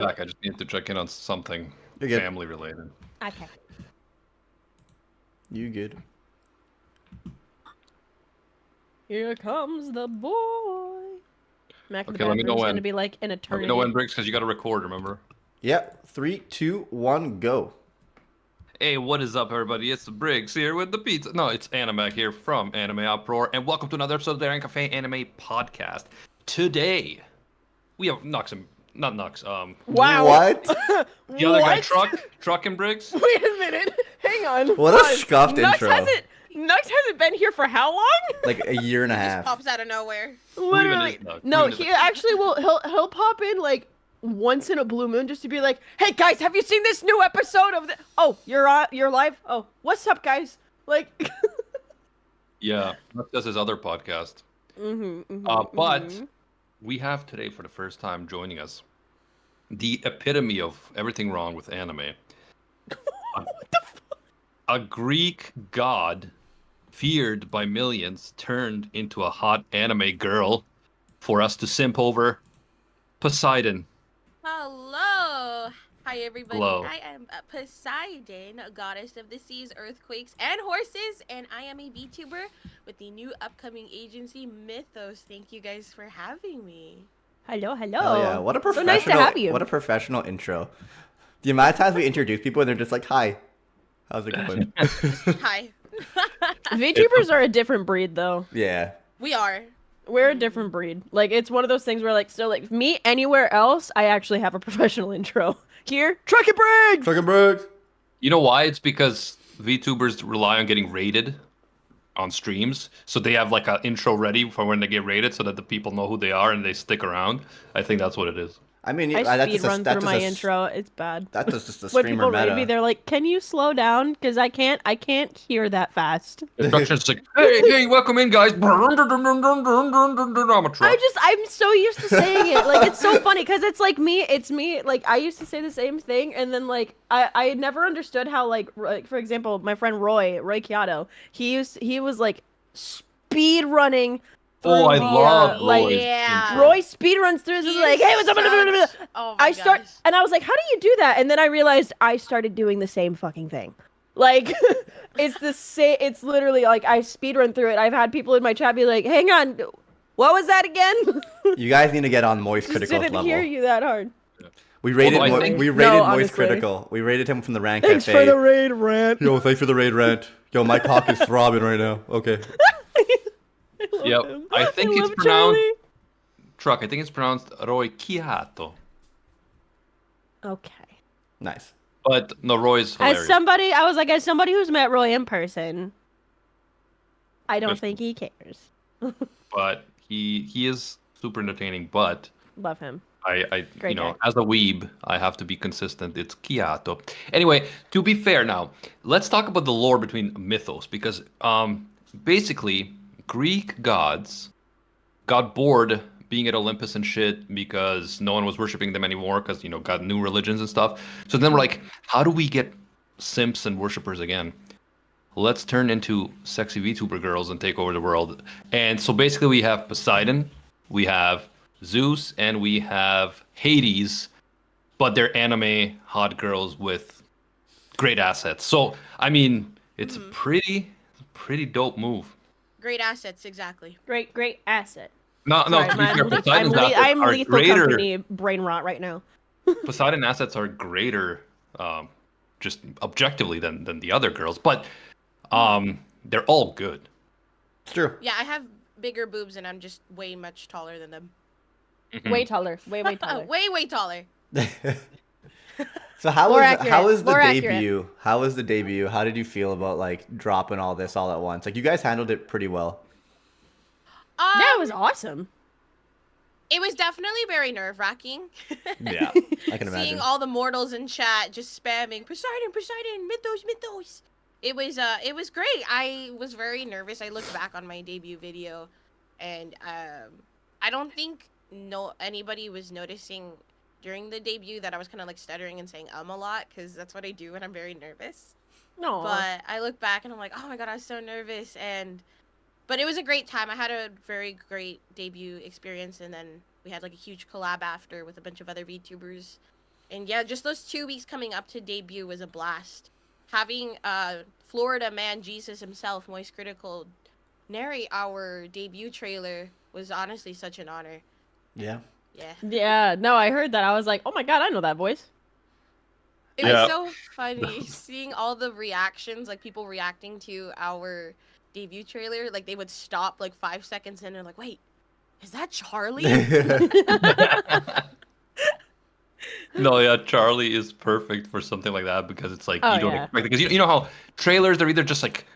back. I just need to check in on something family related. Okay. You good? Here comes the boy. Mac in the Okay, let me know bathroom's when. gonna be like an Let eternity. me know when, Briggs, because you got to record, remember? Yep. 3, 2, 1, go. Hey, what is up, everybody? It's Briggs here with the pizza. No, it's Animac here from Anime Uproar, and welcome to another episode of the Iron Cafe Anime Podcast. Today, we have Nux and... Not Nux, Wow. What? the other guy, Truck and Briggs. Wait a minute. Hang on. What a Pause. scuffed Nux intro. hasn't been here for how long? Like a year and a He just half. pops out of nowhere. Literally. is Nux? No, Who even he is- actually will. He'll pop in like once in a blue moon just to be like, "Hey guys, have you seen this new episode of the? Oh, you're live. Oh, what's up, guys? Like." Yeah, that's his other podcast. But we have today, for the first time, joining us, the epitome of everything wrong with anime. A Greek god, feared by millions, turned into a hot anime girl for us to simp over. Poseidon. Hello. Hi, everybody. Hello. I am Poseidon, goddess of the seas, earthquakes, and horses, and I am a VTuber with the new upcoming agency, Mythos. Thank you guys for having me. Hello. Oh yeah, what a So professional! nice to have you. What a professional intro. The amount of times we introduce people and they're just like, "Hi, how's it going?" Hi. VTubers are a different breed, though. Yeah. We are. We're a different breed. Like, it's one of those things where, like, so, like, me anywhere else, I actually have a professional intro. Here, Truck and Briggs! Fucking Brooks. You know why? It's because VTubers rely on getting rated on streams, so they have like an intro ready for when they get rated, so that the people know who they are and they stick around. I think that's what it is. I mean, I that's speed just a, run that's through just my a, intro. It's bad. That's just a When streamer people rate meta. me, they're like, "Can you slow down? Because I can't hear that fast." Instructions like, hey, welcome in, guys. I'm a truck. I'm so used to saying it. Like, it's so funny because it's me. Like, I used to say the same thing, and then like I never understood how like for example, my friend Roy Kyoto, he was like speed running. Oh, I love like Roy's yeah. intro. Roy speed runs through. This is like, hey, what's up? Oh my gosh. And I was like, how do you do that? And then I realized I started doing the same fucking thing. Like, it's the same. It's literally like I speed run through it. I've had people in my chat be like, hang on, what was that again? You guys need to get on Moist Just Critical's didn't level. hear you that hard. We rated Although I think- we rated No, Moist honestly. Critical. We rated him from the Rank Thanks Cafe. for the raid rant. Yo, thanks for the raid rant. Yo, my cock is throbbing right now. Okay. Yep. him. I think I it's love pronounced Charlie. truck. I think it's pronounced Roy Kihato. Okay. Nice. But no, Roy's hilarious. As somebody who's met Roy in person, I don't Just- think he cares. But he is super entertaining. But Love him. I Great guy. as a weeb, I have to be consistent. It's Kiato. Anyway, to be fair now, let's talk about the lore between mythos, because basically Greek gods got bored being at Olympus and shit because no one was worshiping them anymore because got new religions and stuff. So then we're like, how do we get simps and worshippers again? Let's turn into sexy VTuber girls and take over the world. And so basically we have Poseidon, we have Zeus, and we have Hades, but they're anime hot girls with great assets. So I mean, it's a pretty dope move. Great assets, exactly. Great asset. No, Sorry, to be fair, Poseidon's assets I'm are lethal greater. company brain rot right now. Poseidon assets are greater, just objectively than the other girls, but they're all good. It's true. Yeah, I have bigger boobs and I'm just way much taller than them. Way taller. Way taller. way taller. So how More was accurate. how was the More debut? accurate. How was the debut? How did you feel about like dropping all this all at once? Like you guys handled it pretty well. Yeah, it was awesome. It was definitely very nerve-wracking. Yeah, I can imagine. Seeing all the mortals in chat just spamming Poseidon, Mythos. It was great. I was very nervous. I looked back on my debut video, and I don't think anybody was noticing during the debut that I was kind of like stuttering and saying a lot, because that's what I do when I'm very nervous. No. But I look back and I'm like, oh my god, I was so nervous. But it was a great time. I had a very great debut experience, and then we had like a huge collab after with a bunch of other VTubers. And yeah, just those 2 weeks coming up to debut was a blast. Having Florida man Jesus himself, Moist Critical, narrate our debut trailer was honestly such an honor. Yeah. Yeah. Yeah, no, I heard that. I was like, oh my god, I know that voice. It was Yeah. so funny seeing all the reactions, like people reacting to our debut trailer. Like they would stop like 5 seconds in and like, wait, is that Charlie? No, yeah, Charlie is perfect for something like that because it's like Oh, you don't yeah. expect it. Because you know how trailers, they're either just like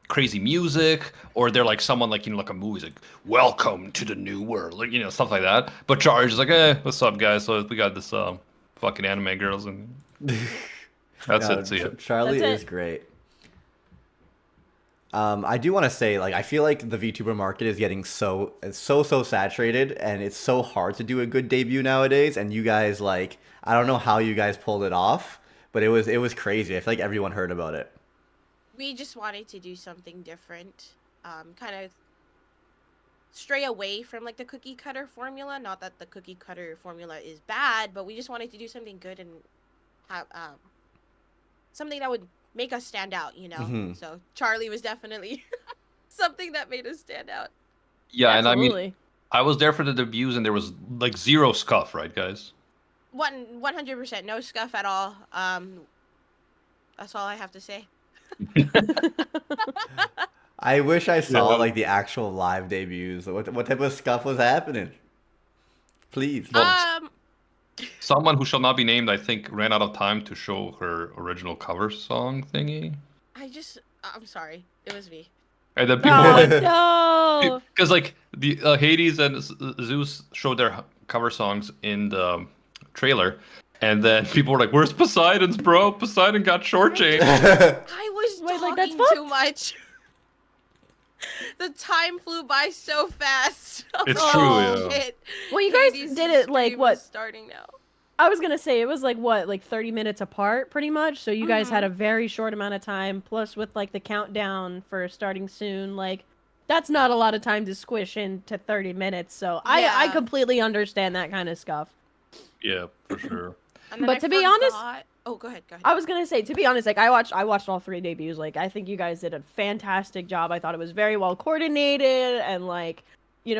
crazy music or they're like someone like, like a movie's like, welcome to the new world, like, stuff like that. But Charlie's just like, what's up, guys? So we got this fucking anime girls and that's No, it. See ya. Charlie That's is it. great. I do want to say, like, I feel like the VTuber market is getting so saturated, and it's so hard to do a good debut nowadays. And you guys, like, I don't know how you guys pulled it off, but it was crazy. I feel like everyone heard about it. We just wanted to do something different. Kind of stray away from like the cookie cutter formula. Not that the cookie cutter formula is bad, but we just wanted to do something good and have something that would make us stand out, Mhm. So Charlie was definitely something that made us stand out. Yeah, and I mean, Absolutely. I was there for the debuts and there was like zero scuff, right, guys? 100% no scuff at all. That's all I have to say. I wish I saw Yeah. like the actual live debuts. What type of stuff was happening? Please. Well, someone who shall not be named, I think, ran out of time to show her original cover song thingy. I'm sorry. It was me. And then people were like, Oh no! because like the Hades and Zeus showed their cover songs in the trailer, and then people were like, "Where's Poseidon's, bro? Poseidon got shortchanged." I was Wait, talking like, that's too fucked? much. The time flew by so fast. It's true, yeah. Shit. Well, you guys Hades' did it, like, stream what? is starting now. I was gonna say it was like what, like 30 minutes apart, pretty much. So you guys had a very short amount of time. Plus, with like the countdown for starting soon, like that's not a lot of time to squish into 30 minutes. So I Yeah. completely understand that kind of stuff. Yeah, for sure. And then But I to be honest- forgot- oh, go ahead. I was gonna say, to be honest, like I watched all 3 debuts. Like I think you guys did a fantastic job. I thought it was very well coordinated, and like,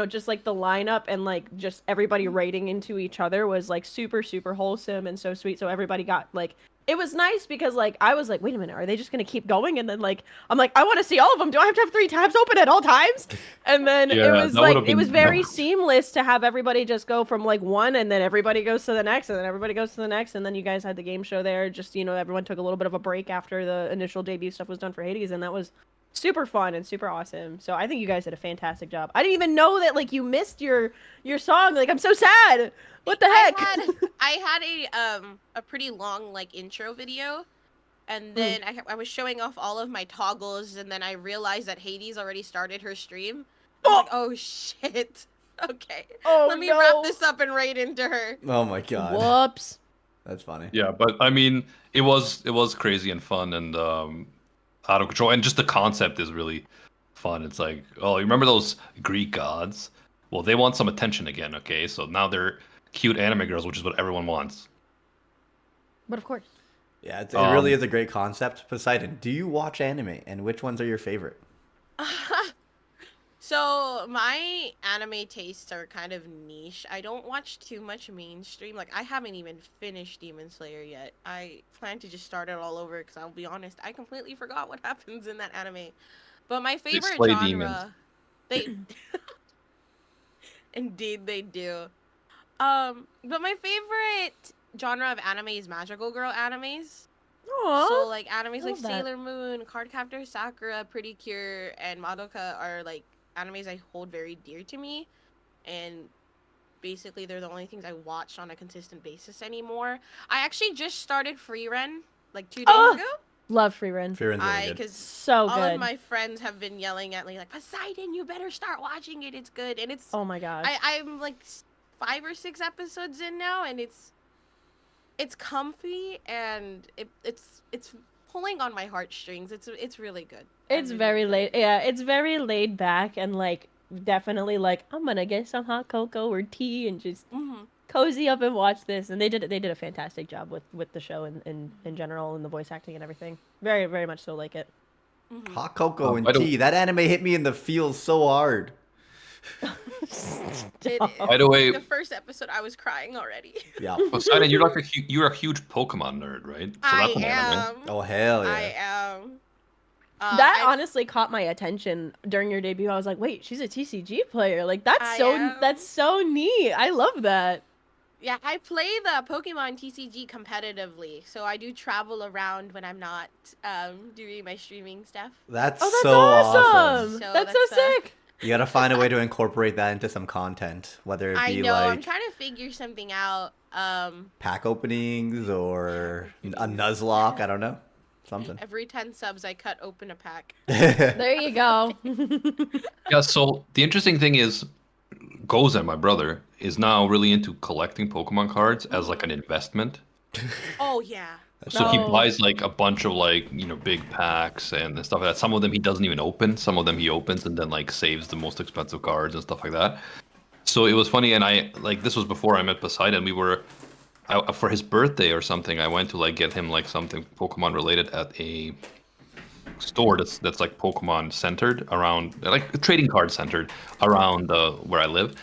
just like the lineup and like just everybody rating into each other was like super super wholesome and so sweet. So everybody got like, it was nice because like I was like, wait a minute, are they just gonna keep going? And then like I'm like, I want to see all of them. Do I have to have 3 tabs open at all times? And then Yeah, it was that like would've it was been very nuts. seamless to have everybody just go from like one, and then everybody goes to the next, and then everybody goes to the next, and then you guys had the game show there. Just everyone took a little bit of a break after the initial debut stuff was done for Hades, and that was super fun and super awesome. So I think you guys did a fantastic job. I didn't even know that like you missed your song. Like I'm so sad. What the heck? I had a pretty long like intro video, and then I was showing off all of my toggles, and then I realized that Hades already started her stream. I was like, oh shit. Okay. Oh, Let me no. wrap this up and raid into her. Oh my god. Whoops. That's funny. Yeah, but I mean, it was crazy and fun and out of control, and just the concept is really fun. It's like, oh, you remember those Greek gods? Well, they want some attention again. Okay, so now they're cute anime girls, which is what everyone wants. But of course. Yeah, it really is a great concept. Poseidon, do you watch anime, and which ones are your favorite? So my anime tastes are kind of niche. I don't watch too much mainstream. Like I haven't even finished Demon Slayer yet. I plan to just start it all over because I'll be honest, I completely forgot what happens in that anime. But my favorite slay genre, demons. they indeed they do. But my favorite genre of anime is magical girl animes. Aww. So like animes like love that. Sailor Moon, Cardcaptor Sakura, Pretty Cure, and Madoka are like animes I hold very dear to me, and basically they're the only things I watch on a consistent basis anymore. I actually just started Freeren like 2 days Oh, ago. Love free run. Fearin's really good. Because So all good. of my friends have been yelling at me like, Poseidon, you better start watching it. It's good, and it's Oh my gosh. I'm like 5 or 6 episodes in now, and it's comfy, and it's pulling on my heartstrings. It's really good. I It's really very enjoy laid. it. Yeah, it's very laid back and like definitely like I'm gonna get some hot cocoa or tea and just Mhm. cozy up and watch this. And they did a fantastic job with the show and in general and the voice acting and everything. Very, very much so like it. Hot cocoa and by the- tea. That anime hit me in the feels so hard. By the way, the first episode, I was crying already. Yeah. Poseidon, you're like you're a huge Pokemon nerd, right? So I that's an anime. am. Oh hell yeah. I am. That honestly caught my attention during your debut. I was like, wait, she's a TCG player. Like I am. that's so neat. I love that. Yeah, I play the Pokemon TCG competitively, so I do travel around when I'm not doing my streaming stuff. That's, Oh, that's so awesome. So That's so that's, sick. You gotta find a way to incorporate that into some content, whether it I be know, I'm like trying to figure something out. pack openings or a Nuzlocke. I don't know, something. Every 10 subs, I cut open a pack. There you go. Yeah. So the interesting thing is, Gozen, my brother, is now really into collecting Pokemon cards as like an investment. Oh, yeah. So he No. buys like a bunch of like big packs and stuff like that. Some of them he doesn't even open. Some of them he opens and then like saves the most expensive cards and stuff like that. So it was funny, and I like this was before I met Poseidon. For his birthday or something, I went to like get him like something Pokemon related at a store that's like Pokemon centered around, like trading card centered around where I live.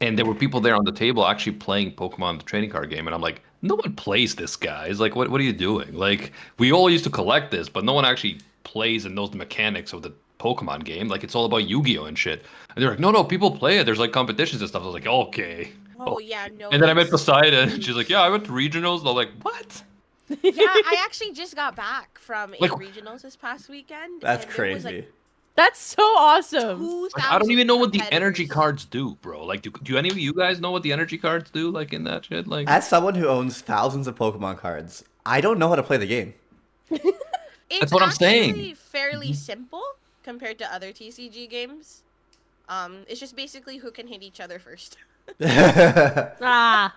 And there were people there on the table actually playing Pokemon the trading card game, and I'm like, no one plays this, guys. Like, what are you doing? Like, we all used to collect this, but no one actually plays and knows the mechanics of the Pokemon game. Like, it's all about Yu-Gi-Oh and shit. And they're like, no, people play it. There's like competitions and stuff. I was like, okay. Oh, yeah, no. And then I met it's- Poseidon, and she's like, yeah, I went to regionals. And I'm like, what? Yeah, I actually just got back from Like- regionals this past weekend. That's and there was, crazy. like, That's so awesome. 2,000 Like, I don't even know what the energy competitors. cards do, bro. Like, do any of you guys know what the energy cards do? Like in that shit, like. As someone who owns thousands of Pokemon cards, I don't know how to play the game. It's what I'm saying. actually fairly simple compared to other TCG games. It's just basically who can hit each other first. Ah.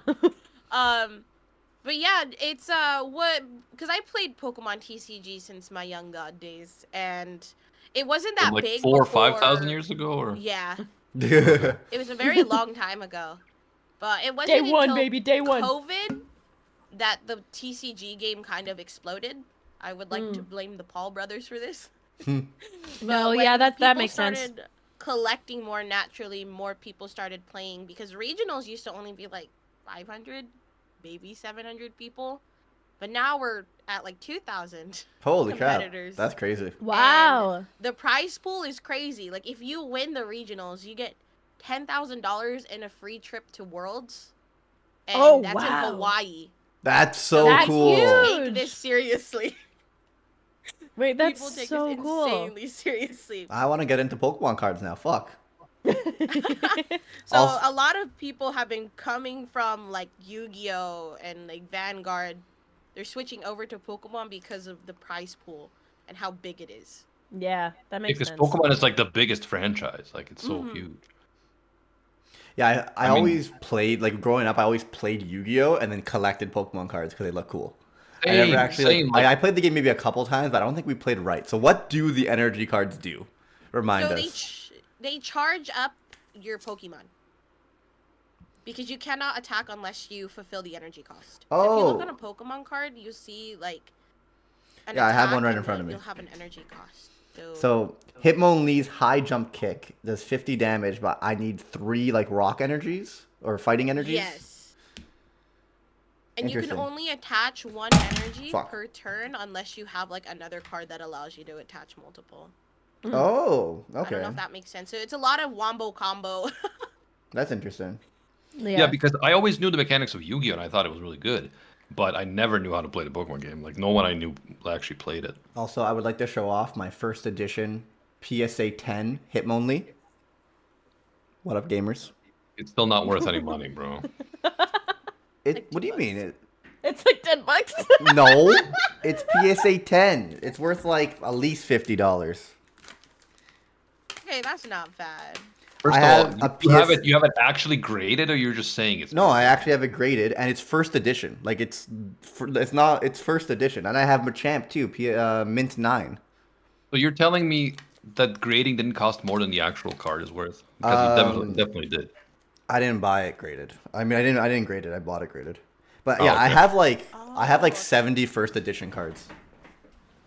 But yeah, it's because I played Pokemon TCG since my young god days, and it wasn't that like big. 4,000 or before- 5,000 years ago, or Yeah, it was a very long time ago, but it wasn't Day one, until baby, day one. COVID that the TCG game kind of exploded. I would like to blame the Paul brothers for this. No, But yeah, when that people makes sense. started collecting more naturally, more people started playing because regionals used to only be like 500, maybe 700 people, but now we're at like 2,000. Holy crap. Competitors. That's crazy. Wow. The prize pool is crazy. Like if you win the regionals, you get $10,000 and a free trip to Worlds. And Oh, that's wow. in Hawaii. That's so That's cool. huge. Take this seriously. Wait, that's People take so this cool. insanely seriously. I want to get into Pokemon cards now. Fuck. So Also- a lot of people have been coming from like Yu-Gi-Oh and like Vanguard. They're switching over to Pokemon because of the prize pool and how big it is. Yeah, that makes because sense. Pokemon is like the biggest franchise. Like it's so Mhm. huge. Yeah, I mean- always played, like growing up, I always played Yu-Gi-Oh! And then collected Pokemon cards because they look cool. I Same, never actually, same. like, I played the game maybe a couple times, but I don't think we played right. So what do the energy cards do? Remind So us. they charge up your Pokemon. Because you cannot attack unless you fulfill the energy cost. So if you look Oh. on a Pokemon card, you see like an Yeah, I have attack one right and in front then of me. You'll have an energy cost. So Hitmonlee's high jump kick does 50 damage, but I need 3 like rock energies or fighting energies. Yes. And you can Interesting. only attach one energy Fuck. per turn unless you have like another card that allows you to attach multiple. Oh, I don't okay. know if that makes sense. So it's a lot of wombo combo. That's interesting. Yeah. because I always knew the mechanics of Yu-Gi-Oh, and I thought it was really good, but I never knew how to play the Pokemon game. Like no one I knew actually played it. Also, I would like to show off my first edition PSA 10 Hitmonlee. What up, gamers? It's still not worth any money, bro. What do you mean? It's like $10. No, it's PSA 10. It's worth like at least $50. Okay, that's not bad. First I of all, have a you have PS it. You have it actually graded, or you're just saying it's. No, I actually have it graded, and it's first edition. Like it's first edition, and I have Machamp too, Mint 9. So you're telling me that grading didn't cost more than the actual card is worth? Because it definitely did. I didn't buy it graded. I mean, I didn't grade it. I bought it graded. But Oh, yeah, okay. I have like Oh. 70 first edition cards.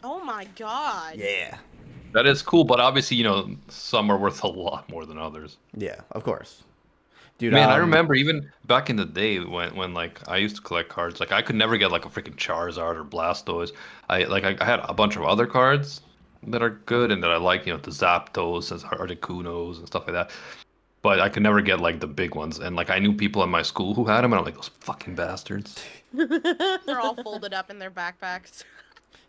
Oh my god. Yeah. That is cool, but obviously, some are worth a lot more than others. Yeah, of course. Dude, Man, I remember even back in the day when like I used to collect cards, like I could never get like a freaking Charizard or Blastoise. I had a bunch of other cards that are good and that I like, the Zapdos and Articunos and stuff like that. But I could never get like the big ones. And like I knew people in my school who had them, and I'm like, those fucking bastards. They're all folded up in their backpacks.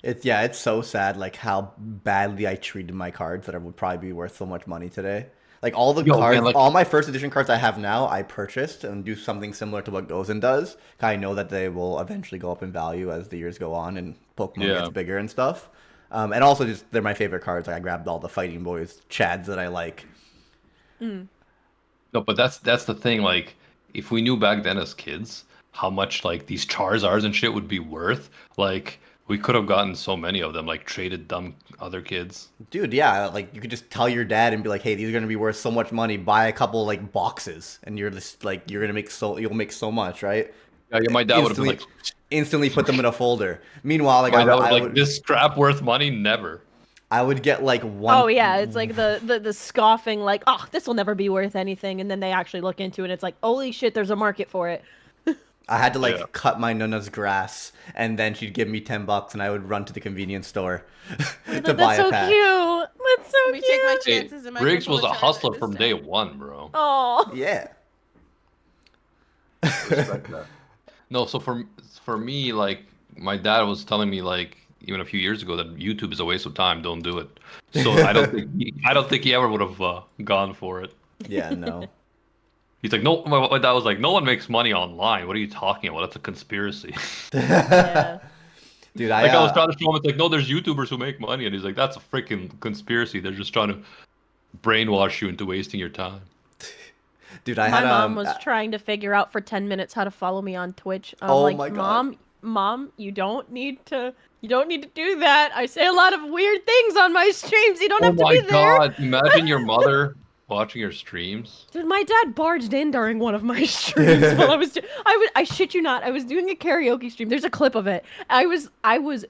it's so sad like how badly I treated my cards that would probably be worth so much money today. Like all the Yo, man, cards, like- all my first edition cards I have now, I purchased and do something similar to what Gozen does. I know that they will eventually go up in value as the years go on and Pokemon Yeah. gets bigger and stuff. And also just they're my favorite cards. Like I grabbed all the Fighting Boys Chads that I like. No, but that's the thing. Like, if we knew back then as kids how much like these Charizards and shit would be worth, like we could have gotten so many of them, like traded dumb other kids. Dude, yeah, like you could just tell your dad and be like, "Hey, these are gonna be worth so much money. Buy a couple like boxes, and you're just like you'll make so much, right?" Yeah, my dad would have been like, Instantly put them in a folder. Meanwhile, like my dad would I be like, would this crap worth money? Never. I would get like one. Oh yeah, it's like the scoffing, like, oh, this will never be worth anything, and then they actually look into it, and it's like, holy shit, there's a market for it. I had to like Yeah. cut my nana's grass, and then she'd give me $10, and I would run to the convenience store to buy That's so a pack. cute. That's so Let me take my cute. chances in my Briggs was a Charizard hustler this from time. day one, bro. Oh. Yeah. No, so for me, like my dad was telling me like even a few years ago that YouTube is a waste of time. Don't do it. So I don't think he ever would have gone for it. Yeah. No. He's like, no. My dad was like, no one makes money online. What are you talking about? That's a conspiracy. Yeah. Dude, Like I was trying to show him, it's like, no, there's YouTubers who make money, and he's like, that's a freaking conspiracy. They're just trying to brainwash you into wasting your time. dude, I My had mom was trying to figure out for 10 minutes how to follow me on Twitch. I'm Oh like, my God. Mom, you don't need to do that. I say a lot of weird things on my streams. You don't Oh have to my be there. god! Imagine your mother watching your streams. Dude, my dad barged in during one of my streams while I shit you not, I was doing a karaoke stream. There's a clip of it. I was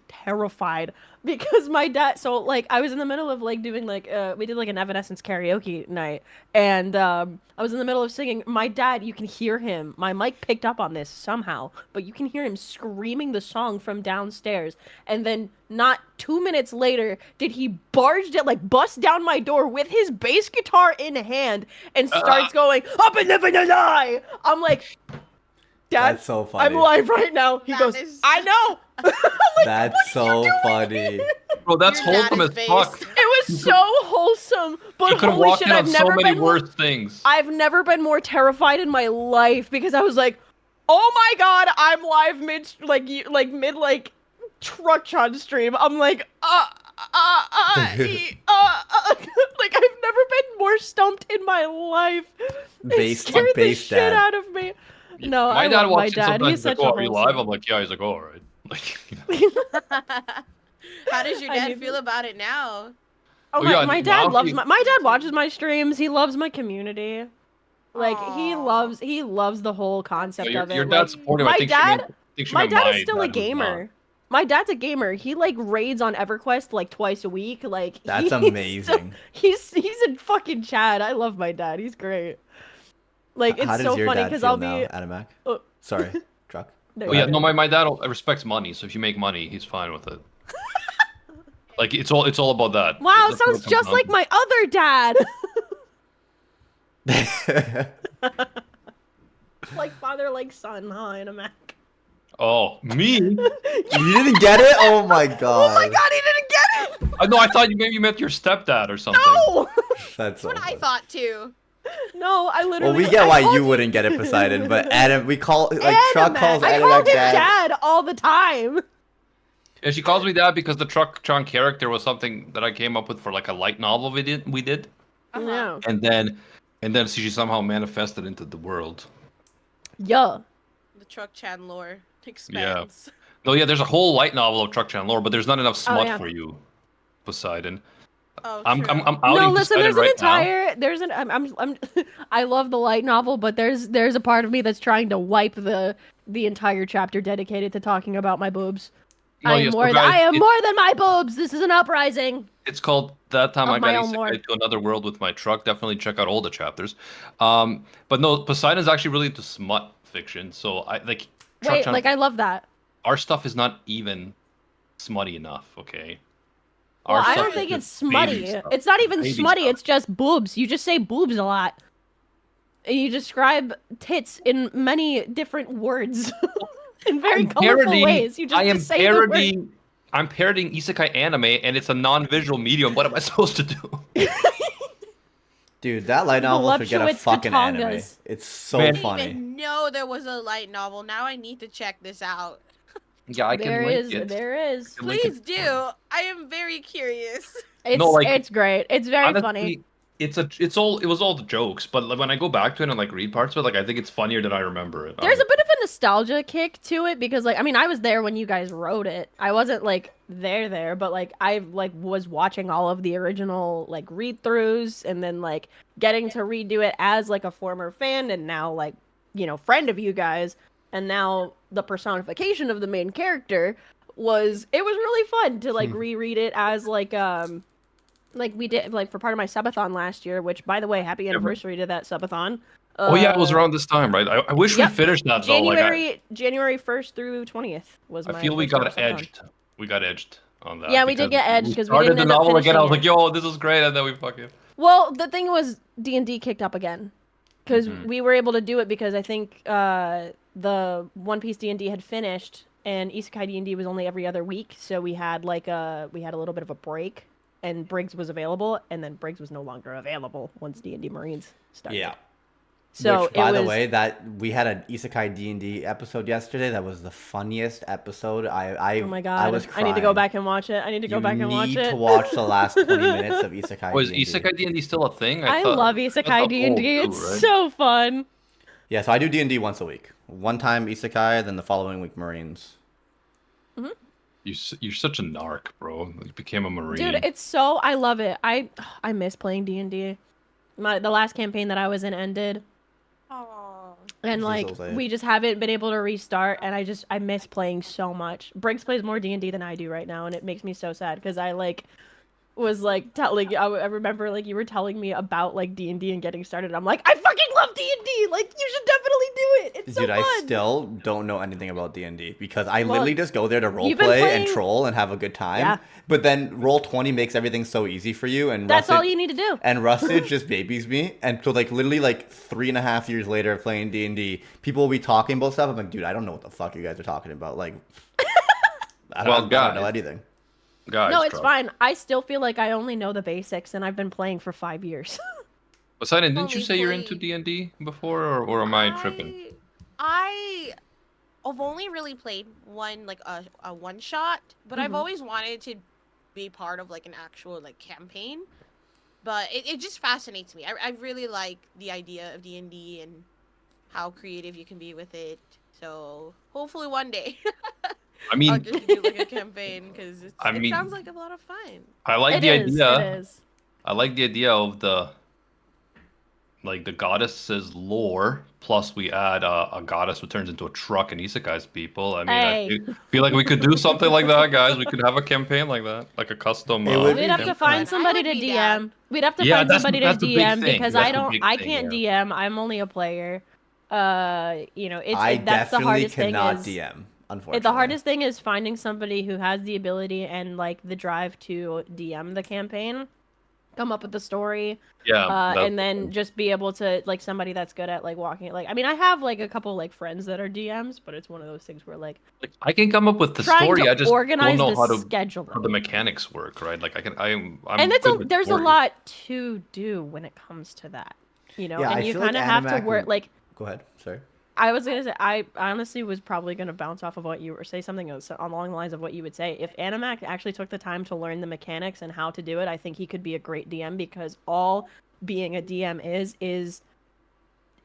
terrified because my dad, so like I was in the middle of like doing like we did like an Evanescence karaoke night, and I was in the middle of singing. My dad, you can hear him. My mic picked up on this somehow, but you can hear him screaming the song from downstairs. And then not 2 minutes later did he bust down my door with his bass guitar in hand and starts going, up and never gonna lie. I'm like, Dad, That's so funny. I'm live right now. He That goes, is- I know. I'm like, That's so funny. Bro, that's Your dad wholesome is as based. fuck. it was so wholesome, You but could have holy walked shit, in on I've so never many been more worse things. I've never been more terrified in my life because I was like, "Oh my god, I'm live mid truck chon stream." I'm like, like I've never been more stumped in my life. It scared the Base shit dad. out of me. No, my I dad love my walks in dad. sometimes. He's He's like, such "Oh, a are you live?" wholesome- I'm like, "Yeah." He's like, "Oh, all right." Like, How does your I dad need- feel about it now? Oh, Oh, my, yeah, my now dad loves he- my dad watches my streams. He loves my community. Like he Aw. loves the whole concept your of it. your like, dad's supportive. I my think dad, she my meant dad is still a dad was not. gamer. My dad's a gamer. He like raids on EverQuest like twice a week. Like That's he's amazing. He's a fucking Chad. I love my dad. He's great. Like How it's does so your funny dad because feel I'll now, be. Adamac? Oh. Sorry, truck. No, Oh yeah, go no, ahead. my dad respects money. So if you make money, he's fine with it. Like it's all about that. Wow, That's what sounds it comes just down like to. my other dad. Like father, like son, huh? In a Mac. Oh, me? You didn't get it? Oh my god. Oh my god, he didn't get it. No, I thought maybe you meant your stepdad or something. No. That's That's so what I funny. thought too. No, I literally. Well, we get I why called you wouldn't get it, Poseidon, but Adam, we call like truck Animac. calls I Adamac called him dad. dad all the time. And she calls me dad because the Truck Tron character was something that I came up with for like a light novel we did. Yeah. And then she somehow manifested into the world. Yeah. The truck Chan lore expands. No, yeah, there's a whole light novel of Truck Chan lore, but there's not enough smut yeah. for you, Poseidon. Oh, I'm true. outing No, listen. Poseidon There's an right now. entire. There's an. I'm. I love the light novel, but there's a part of me that's trying to wipe the entire chapter dedicated to talking about my boobs. No, I am yeah, so more. guys, I am more than my boobs. This is an uprising it's called That Time of I my Got own lore. Isekai to Another World with My Truck. Definitely check out all the chapters. But no, Poseidon's actually really into smut fiction. So I like truck Wait, channel. like I love that. Our stuff is not even smutty enough. Okay. Well, Our I stuff don't is think just it's smutty. baby stuff. It's not even Baby smutty. stuff. It's just boobs. You just say boobs a lot. And you describe tits in many different words, in very I'm colorful parodying- ways. You I am just say the word. parodying. I'm parodying isekai anime, and it's a non-visual medium. What am I supposed to do? Dude, that light novel should get a Voluptuous fucking anime. Katangas. It's so Man. I didn't funny. even know there was a light novel. Now I need to check this out. Yeah, I can There link is. it. There is. can link it. Please do. I am very curious. It's No, like, it's great. It's very Honestly, funny. it was all the jokes, but like, when I go back to it and like read parts of it, like I think it's funnier than I remember it. There's a bit of a nostalgia kick to it because like I mean I was there when you guys wrote it. I wasn't like there, but like I like was watching all of the original like read-throughs and then like getting to redo it as like a former fan and now like, you know, friend of you guys and now the personification of the main character was really fun to like reread it as like we did like for part of my subathon last year, which by the way, happy anniversary to that subathon. Oh yeah, it was around this time, right? I wish yep. we finished that though. Like January 1st through 20th was I my feel we first ever got subathon. edged. We got edged on that. Yeah, we did because get edged 'cause we started didn't the end up novel again. I was finishing like, it. "Yo, this is great," and then we fucking. Well, the thing was D&D kicked up again because Mhm. we were able to do it because I think the One Piece D&D had finished and Isekai D&D was only every other week, so we had like a little bit of a break and Briggs was available and then Briggs was no longer available once D&D Marines started. Yeah. So Which, by it the was, way, that we had an Isekai D&D episode yesterday. That was the funniest episode. I oh my I god, was I crying. need to go back and watch it. I need to go You back and watch need it. to watch the last 20 minutes of Isekai Was D&D. Isekai D&D still a thing? I thought- love I Isekai thought D&D. old too, It's right? so fun. Yeah, so I do D&D once a week. One time Isekai, then the following week Marines. You're such a narc, bro. You became a marine. Dude, it's so I love it. I miss playing D&D. The last campaign that I was in ended, Oh. and This is like so sad. we just haven't been able to restart. And I miss playing so much. Briggs plays more D&D than I do right now, and it makes me so sad because I like was like telling I remember like you were telling me about like D&D and getting started. I'm like I fucking love D&D. Like you should definitely do it. It's so Dude, fun. I still don't know anything about D&D because I Well, literally just go there to you've been roleplay and playing- troll and have a good time. Yeah. But then Roll20 makes everything so easy for you, and That's all Rusted- you need to do. And Rusted just babies me, and so like literally like 3.5 years later of playing D&D, people will be talking about stuff. I'm like, dude, I don't know what the fuck you guys are talking about. Like, I don't know guys. anything. Guys, No, it's trust. fine. I still feel like I only know the basics, and I've been playing for 5 years. Poseidon, didn't you Only say you're into played- D&D before, or am I tripping? I've only really played one like a one shot, but I've Mhm. always wanted to be part of like an actual like campaign. But it just fascinates me. I really like the idea of D&D and how creative you can be with it. So hopefully one day I I'll mean, just do like a campaign because it I mean- sounds like a lot of fun. I like It the is. idea. It is. I like the idea of the goddess's lore. Plus, we add a goddess who turns into a truck and isekais people. I mean, Hey. I feel like we could do something like that, guys. We could have a campaigin like that, like a custom. It would We'd be have to different. find I somebody would to be DM. down. We'd have to Yeah, find that's- somebody that's to the big DM thing. because That's I the don't. big I thing, can't yeah. DM. I'm only a player. You know, I that's the definitely hardest thing. cannot Is, DM, unfortunately. the hardest thing is finding somebody who has the ability and like the drive to DM the campaign, come up with the story, Yeah, that's- and then just be able to like somebody that's good at like walking. Like I mean, I have like a couple like friends that are DMs, but it's one of those things where like like, I can come up with the trying story. to I just organize don't know how the to schedule. how the mechanics work, right? Like I'm And it's good with there's a story. lot to do when it comes to that, you know. Yeah, I and you feel like kind of have to Animac work would- like. Go ahead, sorry. I was gonna say I honestly was probably gonna bounce off of what you were say something else along the lines of what you would say. If Animac actually took the time to learn the mechanics and how to do it, I think he could be a great DM because all being a DM is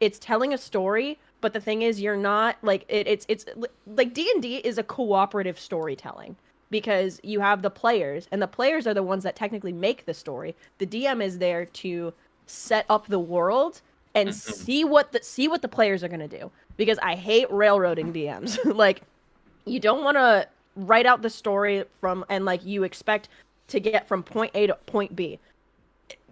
it's telling a story, but the thing is you're not like it's like D&D is a cooperative storytelling. because you have the players, and the players are the ones that technically make the story. The DM is there to set up the world and see what the players are gonna do. Because I hate railroading DMs. Like, you don't want to write out the story and like you expect to get from point A to point B.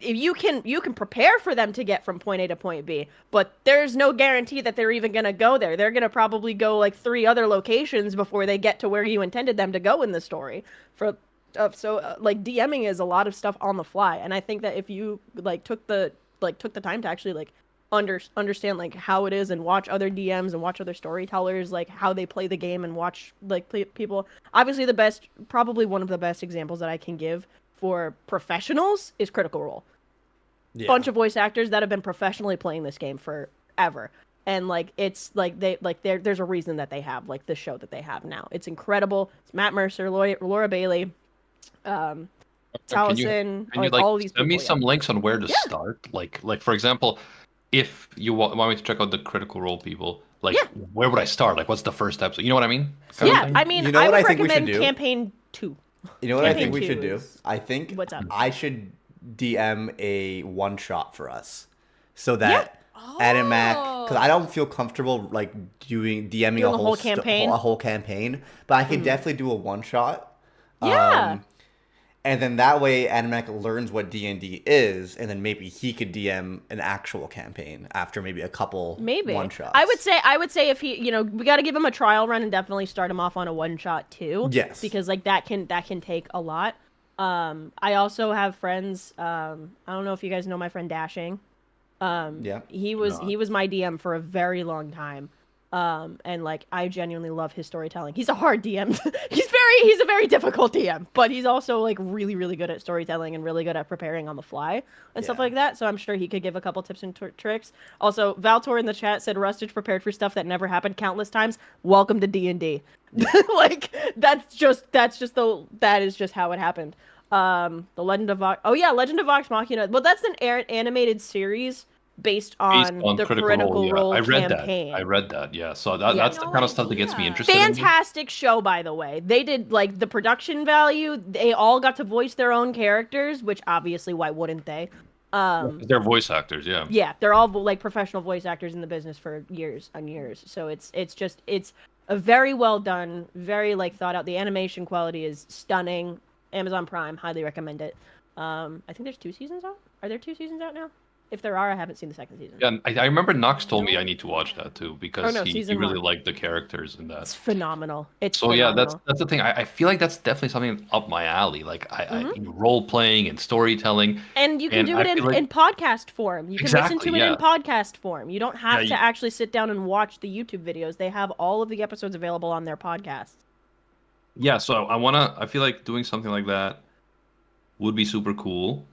If you can prepare for them to get from point A to point B, but there's no guarantee that they're even gonna go there. They're gonna probably go like 3 other locations before they get to where you intended them to go in the story. Like DMing is a lot of stuff on the fly, and I think that if you like took the time to actually like understand like how it is and watch other DMs and watch other storytellers, like how they play the game and watch like people. Obviously, probably one of the best examples that I can give for professionals is Critical Role. Yeah. Bunch of voice actors that have been professionally playing this game forever, and like it's like there's a reason that they have like the show that they have now. It's incredible. It's Matt Mercer, Laura Bailey, Towson, Can you like all of these send me people, some links on where to Yeah. start? Like for example, if you want me to check out the Critical Role people, like Yeah. where would I start? Like what's the first episode? You know what I mean? Yeah, I mean, You know I what would I think we should recommend do? campaign 2. You know what I Campaign think we 2 should do? is- I think What's up? I should DM a one shot for us, so that Animac, because I don't feel comfortable like DMing a whole campaign? a whole campaign, but I can definitely do a one shot. Yeah. And then that way Animac learns what D&D is, and then maybe he could DM an actual campaign after maybe a couple Maybe one shots. I would say if he, we got to give him a trial run and definitely start him off on a one shot too. Yes. Because like that can take a lot. I also have friends. I don't know if you guys know my friend Dashing. Yeah. He was my DM for a very long time. And like I genuinely love his storytelling. He's a hard DM. he's a very difficult DM, but he's also like really, really good at storytelling and really good at preparing on the fly and stuff Yeah. like that. So I'm sure he could give a couple tips and tricks. Also, Valtor in the chat said Rustage prepared for stuff that never happened countless times. Welcome to D&D. Like that is just how it happened. The Legend of Vox. Oh yeah, Legend of Vox Machina. Well, that's an animated series based on the Critical Role I read campaign. that. I read that. Yeah. So that's the No kind of stuff that gets me idea. interested. in it. Fantastic show, by the way. They did like the production value. They all got to voice their own characters, which obviously, why wouldn't they? They're voice actors. Yeah. Yeah, they're all like professional voice actors in the business for years and years. So it's a very well done, very like thought out. The animation quality is stunning. Amazon Prime, highly recommend it. I think there's 2 seasons out. Are there 2 seasons out now? If there are, I haven't seen the second season. Yeah, and I remember Knox told me I need to watch that too because he season really 1. liked the characters in It's that. phenomenal. It's So yeah, phenomenal. that's the thing. I feel like that's definitely something up my alley. Like I role playing and storytelling. And you can And do I it feel like- in podcast form. You can listen Exactly, to it in yeah. podcast form. You don't have Yeah, to actually sit down and watch the YouTube videos. They have all of the episodes available on their podcasts. Yeah, so I feel like doing something like that would be super cool.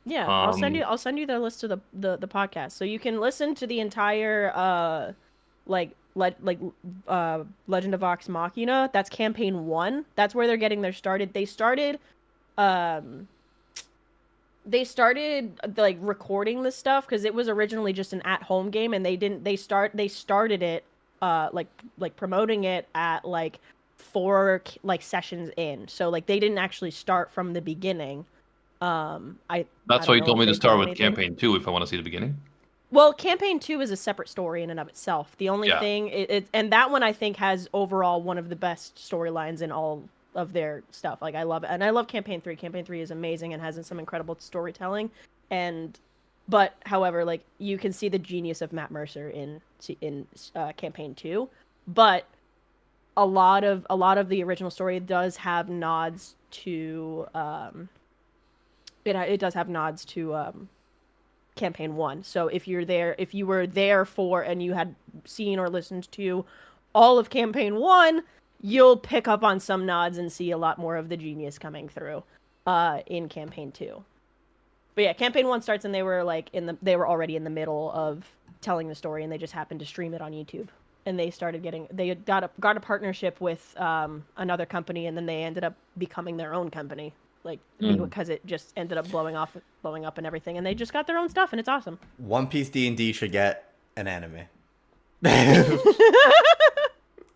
Yeah, I'll send you the list of the podcast, so you can listen to the entire Legend of Vox Machina. That's campaign 1. That's where they're getting their started. They started like recording this stuff because it was originally just an at-home game, and they started it like promoting it at like 4 like sessions in. So like they didn't actually start from the beginning. That's I why you don't told know me if to they start did with anything. campaign 2 if I want to see the beginning. Well, campaign 2 is a separate story in and of itself. The only Yeah. thing and that one I think has overall one of the best storylines in all of their stuff. Like I love it. And I love campaign 3. Campaign 3 is amazing and has some incredible storytelling. But however, like you can see the genius of Matt Mercer in campaign 2, but a lot of the original story does have nods to it does have nods to campaign 1. So if you were there for and you had seen or listened to all of campaign 1, you'll pick up on some nods and see a lot more of the genius coming through in campaign 2. But yeah, campaign 1 starts and they were already in the middle of telling the story, and they just happened to stream it on YouTube. And they got a partnership with another company, and then they ended up becoming their own company. Like because it just ended up blowing up and everything, and they just got their own stuff, and it's awesome. One Piece D&D should get an anime.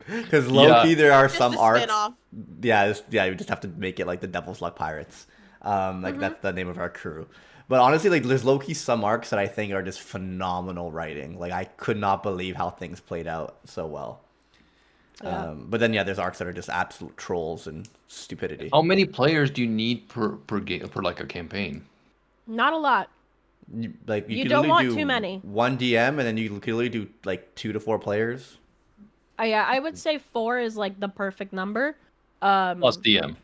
Because low-key there are Just some a arcs spin-off. yeah, you just have to make it like the Devil's Luck Pirates. Like that's the name of our crew. But honestly, like there's low key some arcs that I think are just phenomenal writing. Like I could not believe how things played out so well. Yeah. But then yeah, there's arcs that are just absolute trolls and stupidity. How many players do you need per game per like a campaign? Not a lot. You Can don't literally want do too many. one DM, and then you can literally do like 2 to 4 players. Yeah, I would say 4 is like the perfect number. Plus DM.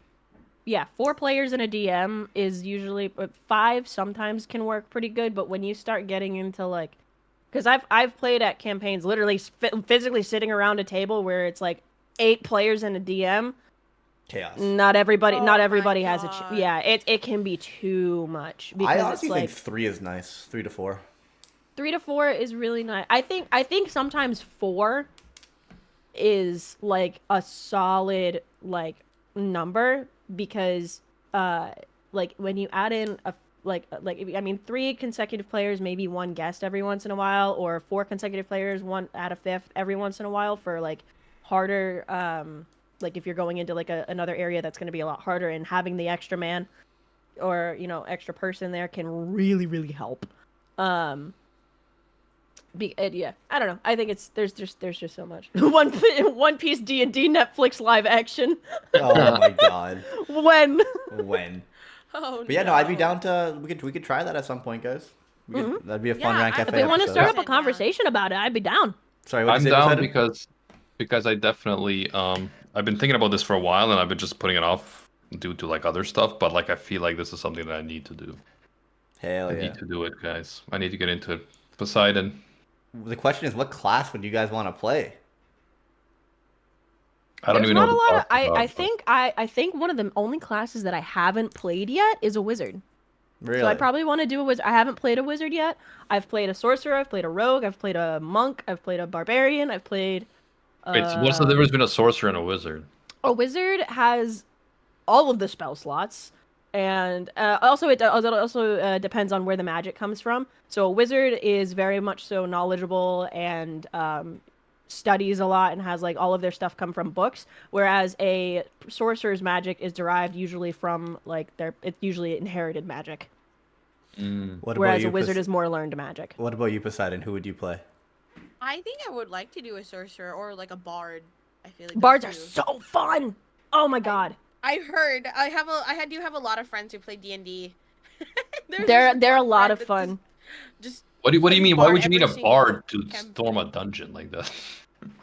Yeah, 4 players in a DM is usually, but 5 sometimes can work pretty good. But when you start getting into like, because I've played at campaigns literally physically sitting around a table where it's like 8 players in a DM. Chaos. Not everybody my has God. yeah, it can be too much I because honestly it's like think 3 is nice. 3 to 4. 3 to 4 is really nice. I think sometimes 4 is like a solid like number because like when you add in a I mean 3 consecutive players, maybe 1 guest every once in a while, or 4 consecutive players, 1 add a 5th every once in a while for like harder like if you're going into like another area that's going to be a lot harder, and having the extra man or extra person there can really help. Yeah, I don't know. I think there's just so much. One Piece D&D Netflix live action. Oh my god. When? Oh, But yeah, no, I'd be down to we could try that at some point, guys. That'd be a fun Yeah, rank I- cafe If we want to episode. start up a Sit down. conversation about it, I'd be down. Sorry, what I'm did you say, down Poseidon? because I definitely I've been thinking about this for a while and I've been just putting it off due to like other stuff, but like I feel like this is something that I need to do. Hell I yeah. need to do it, guys. I need to get into it. Poseidon. The question is, what class would you guys want to play? I don't There's even know not a what to lot of, talk about, I but- think I think one of the only classes that I haven't played yet is a wizard. Really? So I probably want to do a wizard. I haven't played a wizard yet. I've played a sorcerer, I've played a rogue, I've played a monk, I've played a barbarian, I've played Wait, so what's the difference between a sorcerer and a wizard? a wizard has all of the spell slots, and also it also depends on where the magic comes from. So a wizard is very much so knowledgeable and studies a lot and has like all of their stuff come from books, whereas a sorcerer's magic is derived usually from like it's usually inherited magic, What whereas about you, a wizard is more learned magic. What about you, Poseidon? Who would you play? I think I would like to do a sorcerer or like a bard. I feel like Bards those are two. so fun. Oh my god. I heard I do have a lot of friends who play D&D. They're a lot of fun. Just What do you plays mean? Why bard would you need every a single bard to campaign. storm a dungeon like that?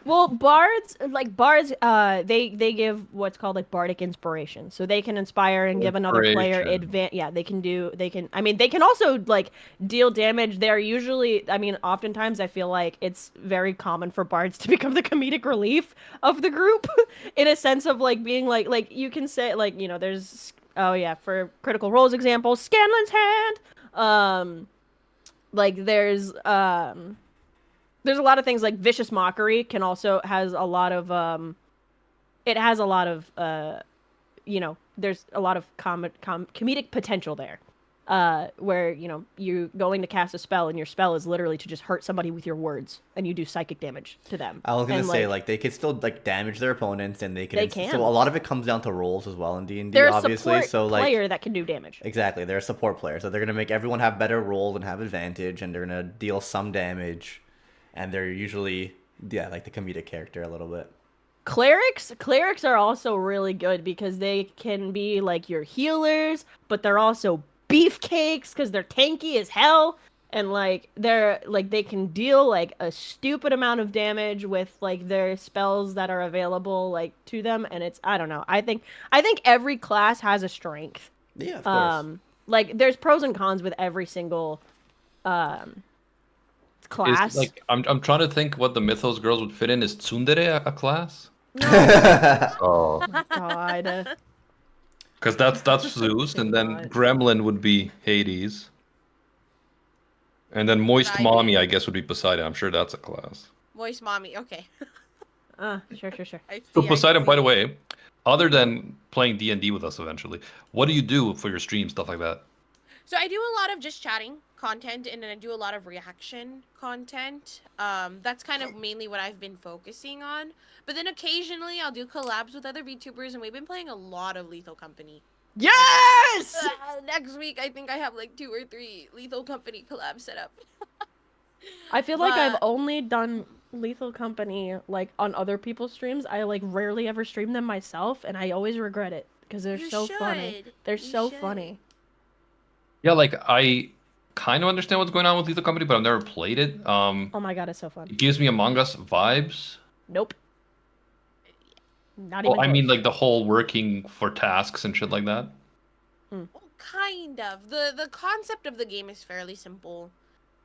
Well, bards, they give what's called like bardic inspiration, so they can inspire and give another player Inspiration. Yeah, they can. I mean, they can also like deal damage. They're usually, I mean, oftentimes I feel like it's very common for bards to become the comedic relief of the group, in a sense of like being like you can say like there's for Critical Role's example, Scanlan's hand, like there's a lot of things like Vicious Mockery can also has a lot of it has a lot of there's a lot of comedic potential there, where you're going to cast a spell and your spell is literally to just hurt somebody with your words and you do psychic damage to them. I was gonna And, say like they could still like damage their opponents, and they can. They can. So a lot of it comes down to rolls as well in D&D, they're a obviously. support So like player that can do damage. exactly, they're a support player, so they're gonna make everyone have better rolls and have advantage, and they're gonna deal some damage, and they're usually like the comedic character a little bit. Clerics are also really good because they can be like your healers, but they're also beefcakes because they're tanky as hell, and like they can deal like a stupid amount of damage with like their spells that are available like to them, and it's I don't know. I think every class has a strength. Yeah, of course. Like there's pros and cons with every single class. Is, like I'm trying to think what the Mythos girls would fit in. Is Tsundere a class? Oh, God. because that's Zeus, and then God. Gremlin would be Hades, and then Moist Poseidon. Mommy I guess would be Poseidon. I'm sure that's a class. voice mommy. Okay. Sure. I So see, I Poseidon, by the see. way, other than playing D&D with us eventually, what do you do for your stream, stuff like that? So I do a lot of just chatting content, and then I do a lot of reaction content. That's kind of mainly what I've been focusing on. But then occasionally I'll do collabs with other VTubers, and we've been playing a lot of Lethal Company. Yes! Next week, I think I have like 2 or 3 Lethal Company collabs set up. I feel like I've But- only done Lethal Company like on other people's streams. I like rarely ever stream them myself, and I always regret it because they're You so funny. should. They're You so should. funny. Yeah, like I kind of understand what's going on with Lethal Company, but I've never played it. Oh my god, it's so fun. It gives me Among Us vibes. Nope. Not Oh, even I mean close. like the whole working for tasks and shit like that. Kind of. The concept of the game is fairly simple.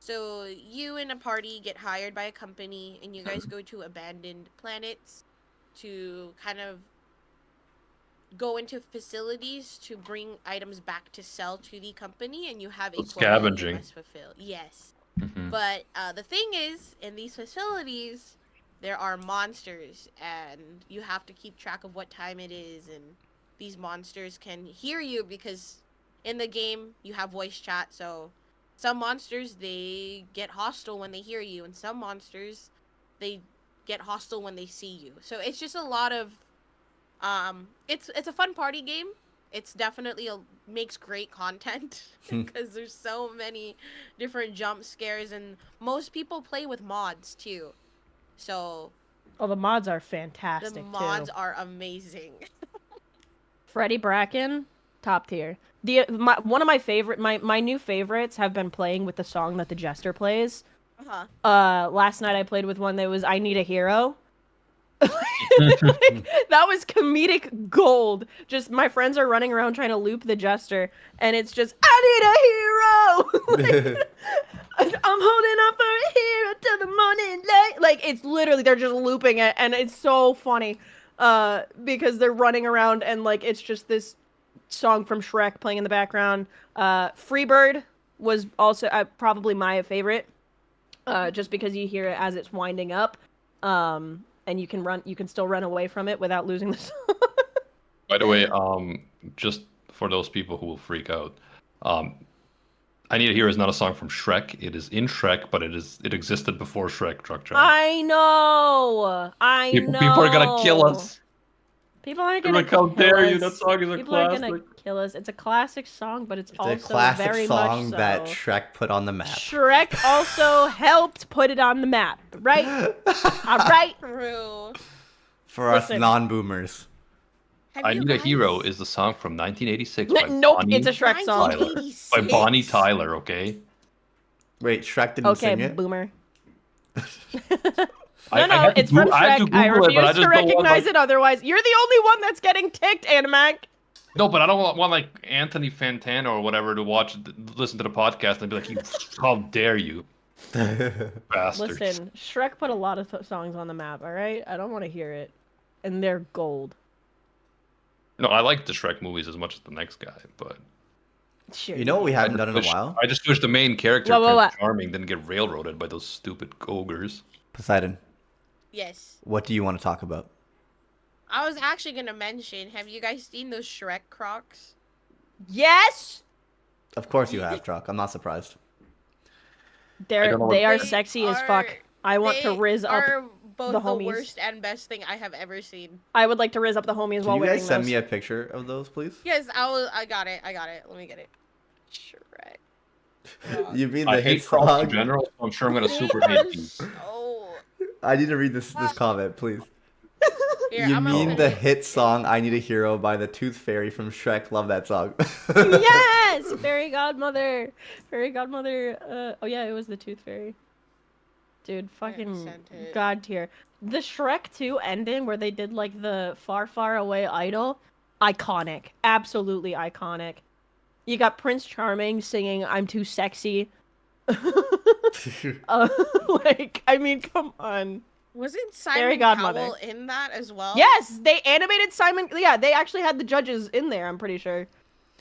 So you and a party get hired by a company, and you guys go to abandoned planets to kind of go into facilities to bring items back to sell to the company, and you have a So quota you scavenging. must fulfill. Yes. Mhm. But the thing is, in these facilities, there are monsters, and you have to keep track of what time it is, and these monsters can hear you because in the game you have voice chat. So some monsters, they get hostile when they hear you, and some monsters, they get hostile when they see you. So it's just a lot of it's a fun party game. It's definitely makes great content because there's so many different jump scares, and most people play with mods too. So Oh, the mods are the fantastic mods too. are amazing. Freddie Bracken, top tier. One of my favorite, my new favorites have been playing with the song that the Jester plays. Uh-huh. Last night I played with one that was "I Need a Hero." That was comedic gold. Just my friends are running around trying to loop the Jester, and it's just "I need a hero." Like, I'm holding up for a hero till the morning light. Like it's literally they're just looping it, and it's so funny. Because they're running around and like it's just this song from Shrek playing in the background. Freebird was also probably my favorite. Just because you hear it as it's winding up. And you can still run away from it without losing the song. By the way, just for those people who will freak out, I Need a Hero is not a song from Shrek. It is in Shrek, but it existed before Shrek Truck Drive. I know. People are gonna kill us. People aren't They're gonna like, how kill dare us. you? That song is a People are gonna classic. kill us. It's a classic song, but it's It's also a classic very song much so. that Shrek put on the map. Shrek also helped put it on the map, right? All right. True. For us Listen. non-boomers. Have I you Need a guys- Hero is the song from 1986 by Nope, Bonnie, it's a Shrek song. Tyler. 1986? By Bonnie Tyler, okay? Wait, Shrek didn't Okay, sing it? boomer. I No, had to it's from Goo- I had to Shrek. I Google it, but I refuse just to don't want, recognize like- it otherwise. You're the only one that's getting ticked, Animac. No, but I don't want like Anthony Fantano or whatever to listen to the podcast and be like, how dare you, bastards. Listen, Shrek put a lot of songs on the map, all right? I don't want to hear it. And they're gold. No, I like the Shrek movies as much as the next guy, but Sure. You know what we haven't done in a wish- while? I just wish the main character, What? Prince Charming, didn't get railroaded by those stupid ogres. Poseidon, Yes. what do you want to talk about? I was actually gonna mention, have you guys seen those Shrek Crocs? Yes! Of course you have, Truck. I'm not surprised. I don't know They what- are sexy as fuck. I want to riz up. are both the the homies. worst and best thing I have ever seen. I would like to riz up the homies Can while you wearing guys send those. me a picture of those, please? Yes, I got it. Let me get it. Shrek. You mean I the hit hate Crocs in song? general, so I'm sure I'm gonna They super are hate you. so- I need to read this comment, please. Here, You I'm gonna mean send the it. hit song "I Need a Hero" by the Tooth Fairy from Shrek? Love that song. Yes! Fairy godmother. Fairy godmother. Oh yeah, it was the Tooth Fairy. Dude, fucking sent it. god tier. The Shrek 2 ending where they did like the far, far away idol, iconic. Absolutely iconic. You got Prince Charming singing "I'm Too Sexy." Like, I mean, come on. Wasn't Fairy Simon godmother. Cowell in that as well? Yes, they animated Simon. Yeah, they actually had the judges in there. I'm pretty sure.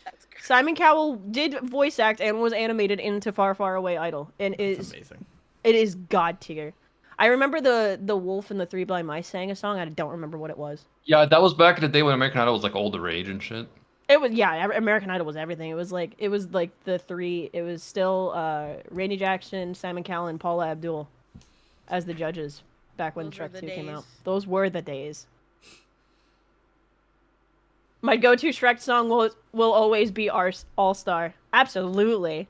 That's crazy. Simon Cowell did voice act and was animated into Far, Far Away Idol, and It's amazing. it is god tier. I remember the Wolf and the Three Blind Mice sang a song. I don't remember what it was. Yeah, that was back in the day when American Idol was like all the rage and shit. It was American Idol was everything. It was like the three. It was still Randy Jackson, Simon Cowell, and Paula Abdul as the judges back when Those were Shrek the 2 came out. days. Those were the days. My go-to Shrek song will always be our All Star. Absolutely.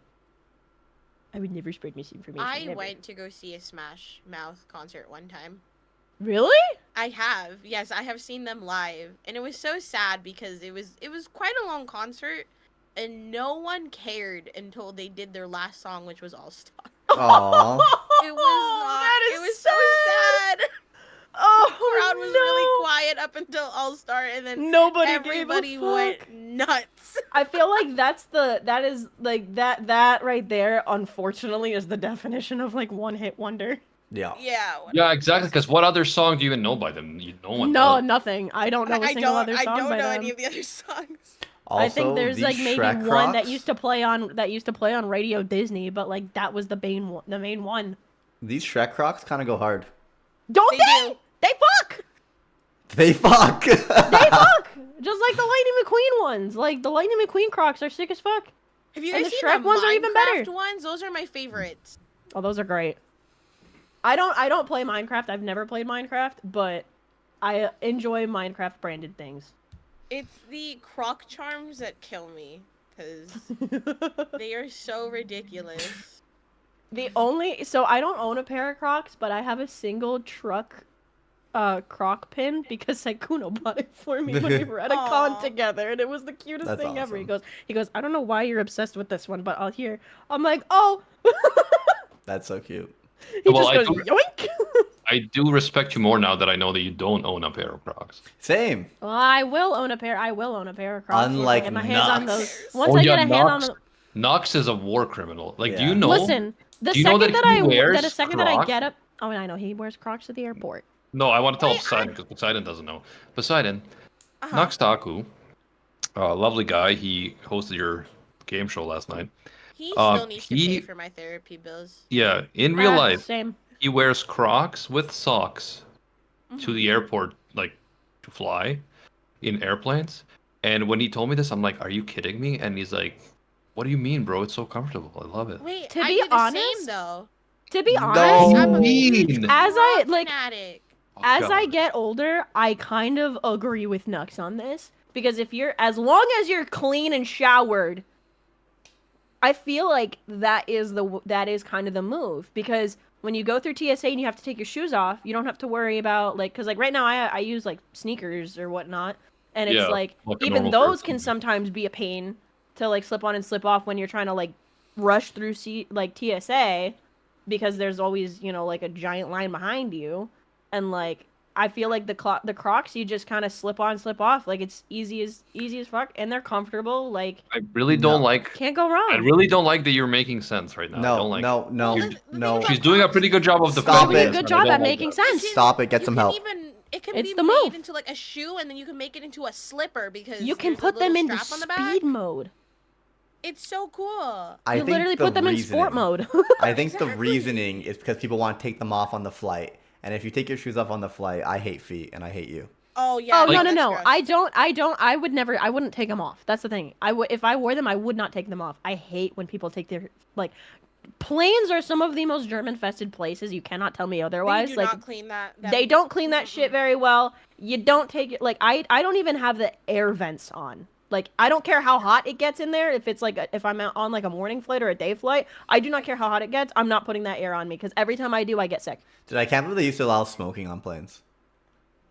I would never spread misinformation. I never. went to go see a Smash Mouth concert one time. Really? I have. Yes, I have seen them live. And it was so sad because it was quite a long concert and no one cared until they did their last song, which was All Star. Aww. It was not. That is It was so sad. Oh, The crowd was no. really quiet up until All Star, and then Nobody everybody gave a fuck. went nuts. I feel like that is like that right there. Unfortunately, is the definition of like one hit wonder. Yeah. Yeah. Yeah, exactly. Because what other song do you even know by them? No one. No, does. nothing. I don't know a single other song I don't by know them. any of the other songs. Also, I think there's these like maybe Shrek one that Crocs, used to play on Radio Disney, but like that was the main one. These Shrek Crocs kind of go hard. Don't They they? do. They fuck. They fuck. They fuck. Just like the Lightning McQueen ones. Like the Lightning McQueen Crocs are sick as fuck. Have you And guys the seen Shrek the ones are even Minecraft better. ones? Those are my favorites. Oh, those are great. I don't play Minecraft. I've never played Minecraft, but I enjoy Minecraft branded things. It's the Croc charms that kill me because they are so ridiculous. So I don't own a pair of Crocs, but I have a single truck Croc pin because Saikuno bought it for me when we were at a con Aw. together, and it was the cutest That's thing ever. awesome. He goes, I don't know why you're obsessed with this one, but I'm like, oh. That's so cute. He Well, just goes, yoink. I do respect you more now that I know that you don't own a pair of Crocs. Same. Well, I will own a pair of Crocs. once I Unlike get my hands on Nox. those. Once I get a hand on them. Nox is a war criminal. Like, do Yeah. you know? Listen, the do you know second that that he wears the second that I Crocs? get up. Oh, and I know he wears Crocs at the airport. No, I want to tell Wait, Poseidon because Poseidon doesn't know. Poseidon, Uh-huh. Nox Taku, lovely guy. He hosted your game show last night. He still needs to pay he- for my therapy bills. Yeah, in real life, Same. he wears Crocs with socks to Mm-hmm. the airport, like to fly in airplanes. And when he told me this, I'm like, "Are you kidding me?" And he's like, "What do you mean, bro? It's so comfortable. I love it." Wait, To I be do the honest, same though. To be No. honest, I'm a mean. huge As I, Croc like- fanatic. Oh, as I God. get older, I kind of agree with Nux on this because as long as you're clean and showered, I feel like that is kind of the move because when you go through TSA and you have to take your shoes off, you don't have to worry about because like right now I use like sneakers or whatnot, and it's Yeah, like like a even normal pair of those can sneakers. sometimes be a pain to like slip on and slip off when you're trying to like rush through TSA because there's always like a giant line behind you, and like I feel like the Crocs you just kind of slip on slip off like it's easy as fuck and they're comfortable like I really don't No. like. can't go wrong. I really don't like that you're making sense right now. I don't like. No, no, Well, no, the no. thing She's about doing a Crocs pretty good job of Stop defending it. this, Doing a good and I job don't at like making that. sense. Stop it. Get You some can help. it can It's be the made move. into like a shoe, and then you can make it into a slipper because You can there's a put them little into strap on the back. speed mode. It's so cool. I You think literally the put them in sport reasoning- mode. I think the Exactly. reasoning is because people want to take them off on the flight. And if you take your shoes off on the flight, I hate feet and I hate you. Oh yeah. Oh no that's no! gross. I would never. I wouldn't take them off. That's the thing. If I wore them, I would not take them off. I hate when people take their planes are some of the most germ-infested places. You cannot tell me otherwise. They do not clean that. They don't clean that shit very well. You don't take it I don't even have the air vents on. Like I don't care how hot it gets in there. If it's if I'm out on like a morning flight or a day flight, I do not care how hot it gets. I'm not putting that air on me because every time I do, I get sick. Dude, I can't believe they used to allow smoking on planes.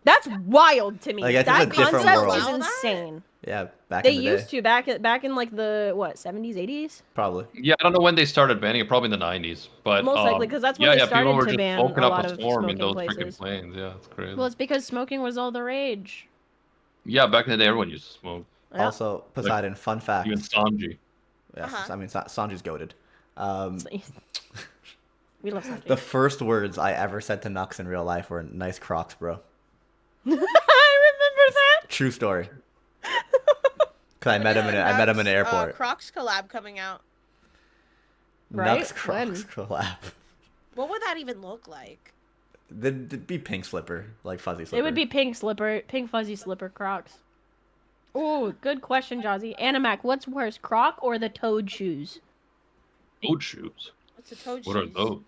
That's wild to me. Like, it's that a different concept world. is Allow that? insane. Yeah, back They in the used day. to back in like the 70s, 80s. Probably. Yeah, I don't know when they started banning it. Probably in the 90s, but Most likely, 'cause that's when yeah, they yeah, started people were to just ban smoking a up lot a of storm in smoking those places. freaking planes. Yeah, it's crazy. Well, it's because smoking was all the rage. Yeah, back in the day, everyone used to smoke. Yeah. Also, Poseidon, fun fact. Even Sanji. Yes, Uh-huh. I mean, Sanji's goaded. We love Sanji. The first words I ever said to Nux in real life were "nice Crocs, bro." I remember that. True story. Cause I met him in an airport. Crocs collab coming out. Right? Nux Crocs collab. What would that even look like? It'd be pink slipper, like fuzzy slipper. It would be pink fuzzy slipper Crocs. Oh, good question, Jazzy. Animac, what's worse, Croc or the Toad shoes? Toad shoes. What's a toad What are shoes? those?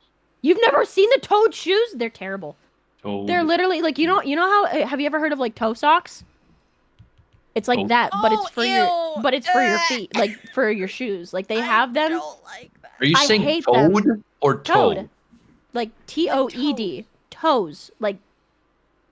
You've never seen the Toad shoes? They're terrible. Toad. They're literally like you know how have you ever heard of like toe socks? It's like Toe- that, but it's Oh, for your ew. but it's for your Ugh. feet, like for your shoes. Like they have I them. don't like that. Are you I saying hate toad them. or toe? Toad. Like TOED. Toes. Like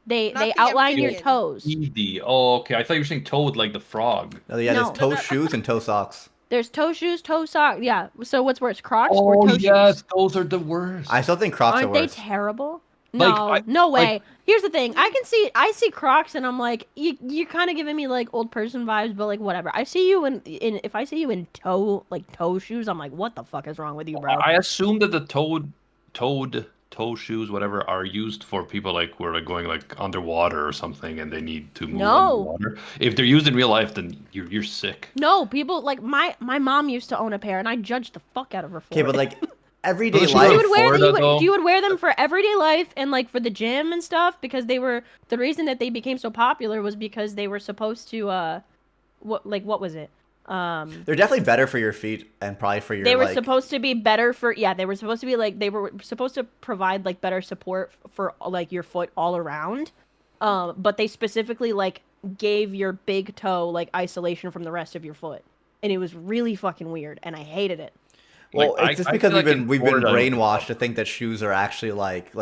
they Not the outline your amphibian. toes. ED. Oh, okay. I thought you were saying toad like the frog. Oh, yeah, No. there's toe shoes and toe socks. There's toe shoes, toe socks. Yeah. So what's worse, Crocs or toe yes, shoes? those are the worst. I still think Crocs Aren't are they worse. terrible? Like, No, no way. like- Here's the thing. I see Crocs and I'm like, you're kind of giving me like old person vibes, but like whatever. I see you in if I see you in toe shoes, I'm like, what the fuck is wrong with you, bro? I assume that the toe shoes, whatever, are used for people like who are like going like underwater or something, and they need to move No. underwater. If they're used in real life, then you're sick. No, people like my mom used to own a pair, and I judged the fuck out of her for Okay, it. but like everyday Those shoes life. are She would wear Florida, though. she would wear them for everyday life and like for the gym and stuff because they were the reason that they became so popular was because they were supposed to what was it? They're definitely better for your feet and probably for your. They were like, supposed to be better for they were supposed to be like they were supposed to provide like better support for like your foot all around. But they specifically like gave your big toe like isolation from the rest of your foot. And it was really fucking weird and I hated it. Well, Like, it's just I because feel like in we've been Florida- brainwashed to think that shoes are actually like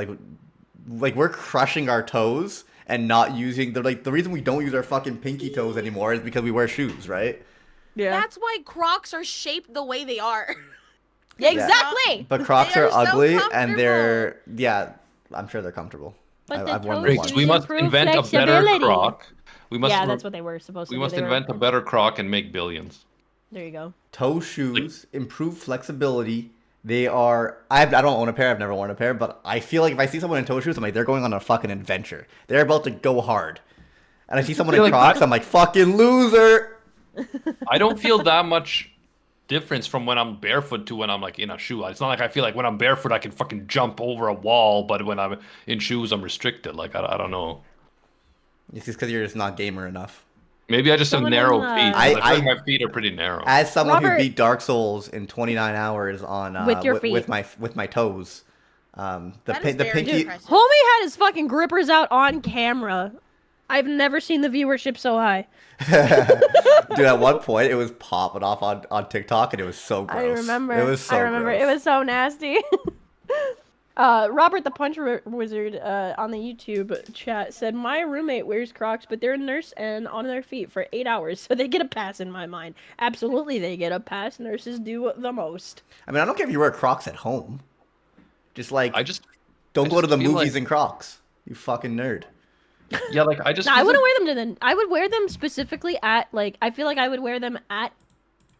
we're crushing our toes and not using the like the reason we don't use our fucking pinky toes anymore is because we wear shoes, right? Yeah. That's why Crocs are shaped the way they are. Exactly. But Crocs They are are so ugly and they're I'm sure they're comfortable. But I've the worn toe them Riggs, once. shoes we must improve invent a better flexibility. croc. We must. Yeah, that's what they were supposed to We do. must They were- invent a better croc and make billions. There you go. Toe shoes improve flexibility. They are. I don't own a pair. I've never worn a pair, but I feel like if I see someone in toe shoes, I'm like, they're going on a fucking adventure. They're about to go hard. And I see someone in feel like Crocs, I- I'm like, fucking loser. I don't feel that much difference from when I'm barefoot to when I'm like in a shoe. It's not like I feel like when I'm barefoot I can fucking jump over a wall, but when I'm in shoes I'm restricted. Like I don't know. It's just because you're just not gamer enough. Maybe I just have Someone narrow in, feet. I- I feel like my feet are pretty narrow. As someone Robert- who beat Dark Souls in 29 hours on With your feet. with my toes, the That is very pinky. impressive. Homie had his fucking grippers out on camera. I've never seen the viewership so high. Dude, at one point it was popping off on TikTok, and it was so gross. I remember. It was so I remember. gross. It was so nasty. Robert the Punch Wizard on the YouTube chat said, "My roommate wears Crocs, but they're a nurse and on their feet for 8 hours, so they get a pass in my mind. Absolutely, they get a pass. Nurses do the most." I mean, I don't care if you wear Crocs at home. Just like I just don't I go to just the feel movies like- in Crocs. You fucking nerd. yeah, like I just No, I feel wouldn't like- wear them to the. I would wear them specifically at like. I feel like I would wear them at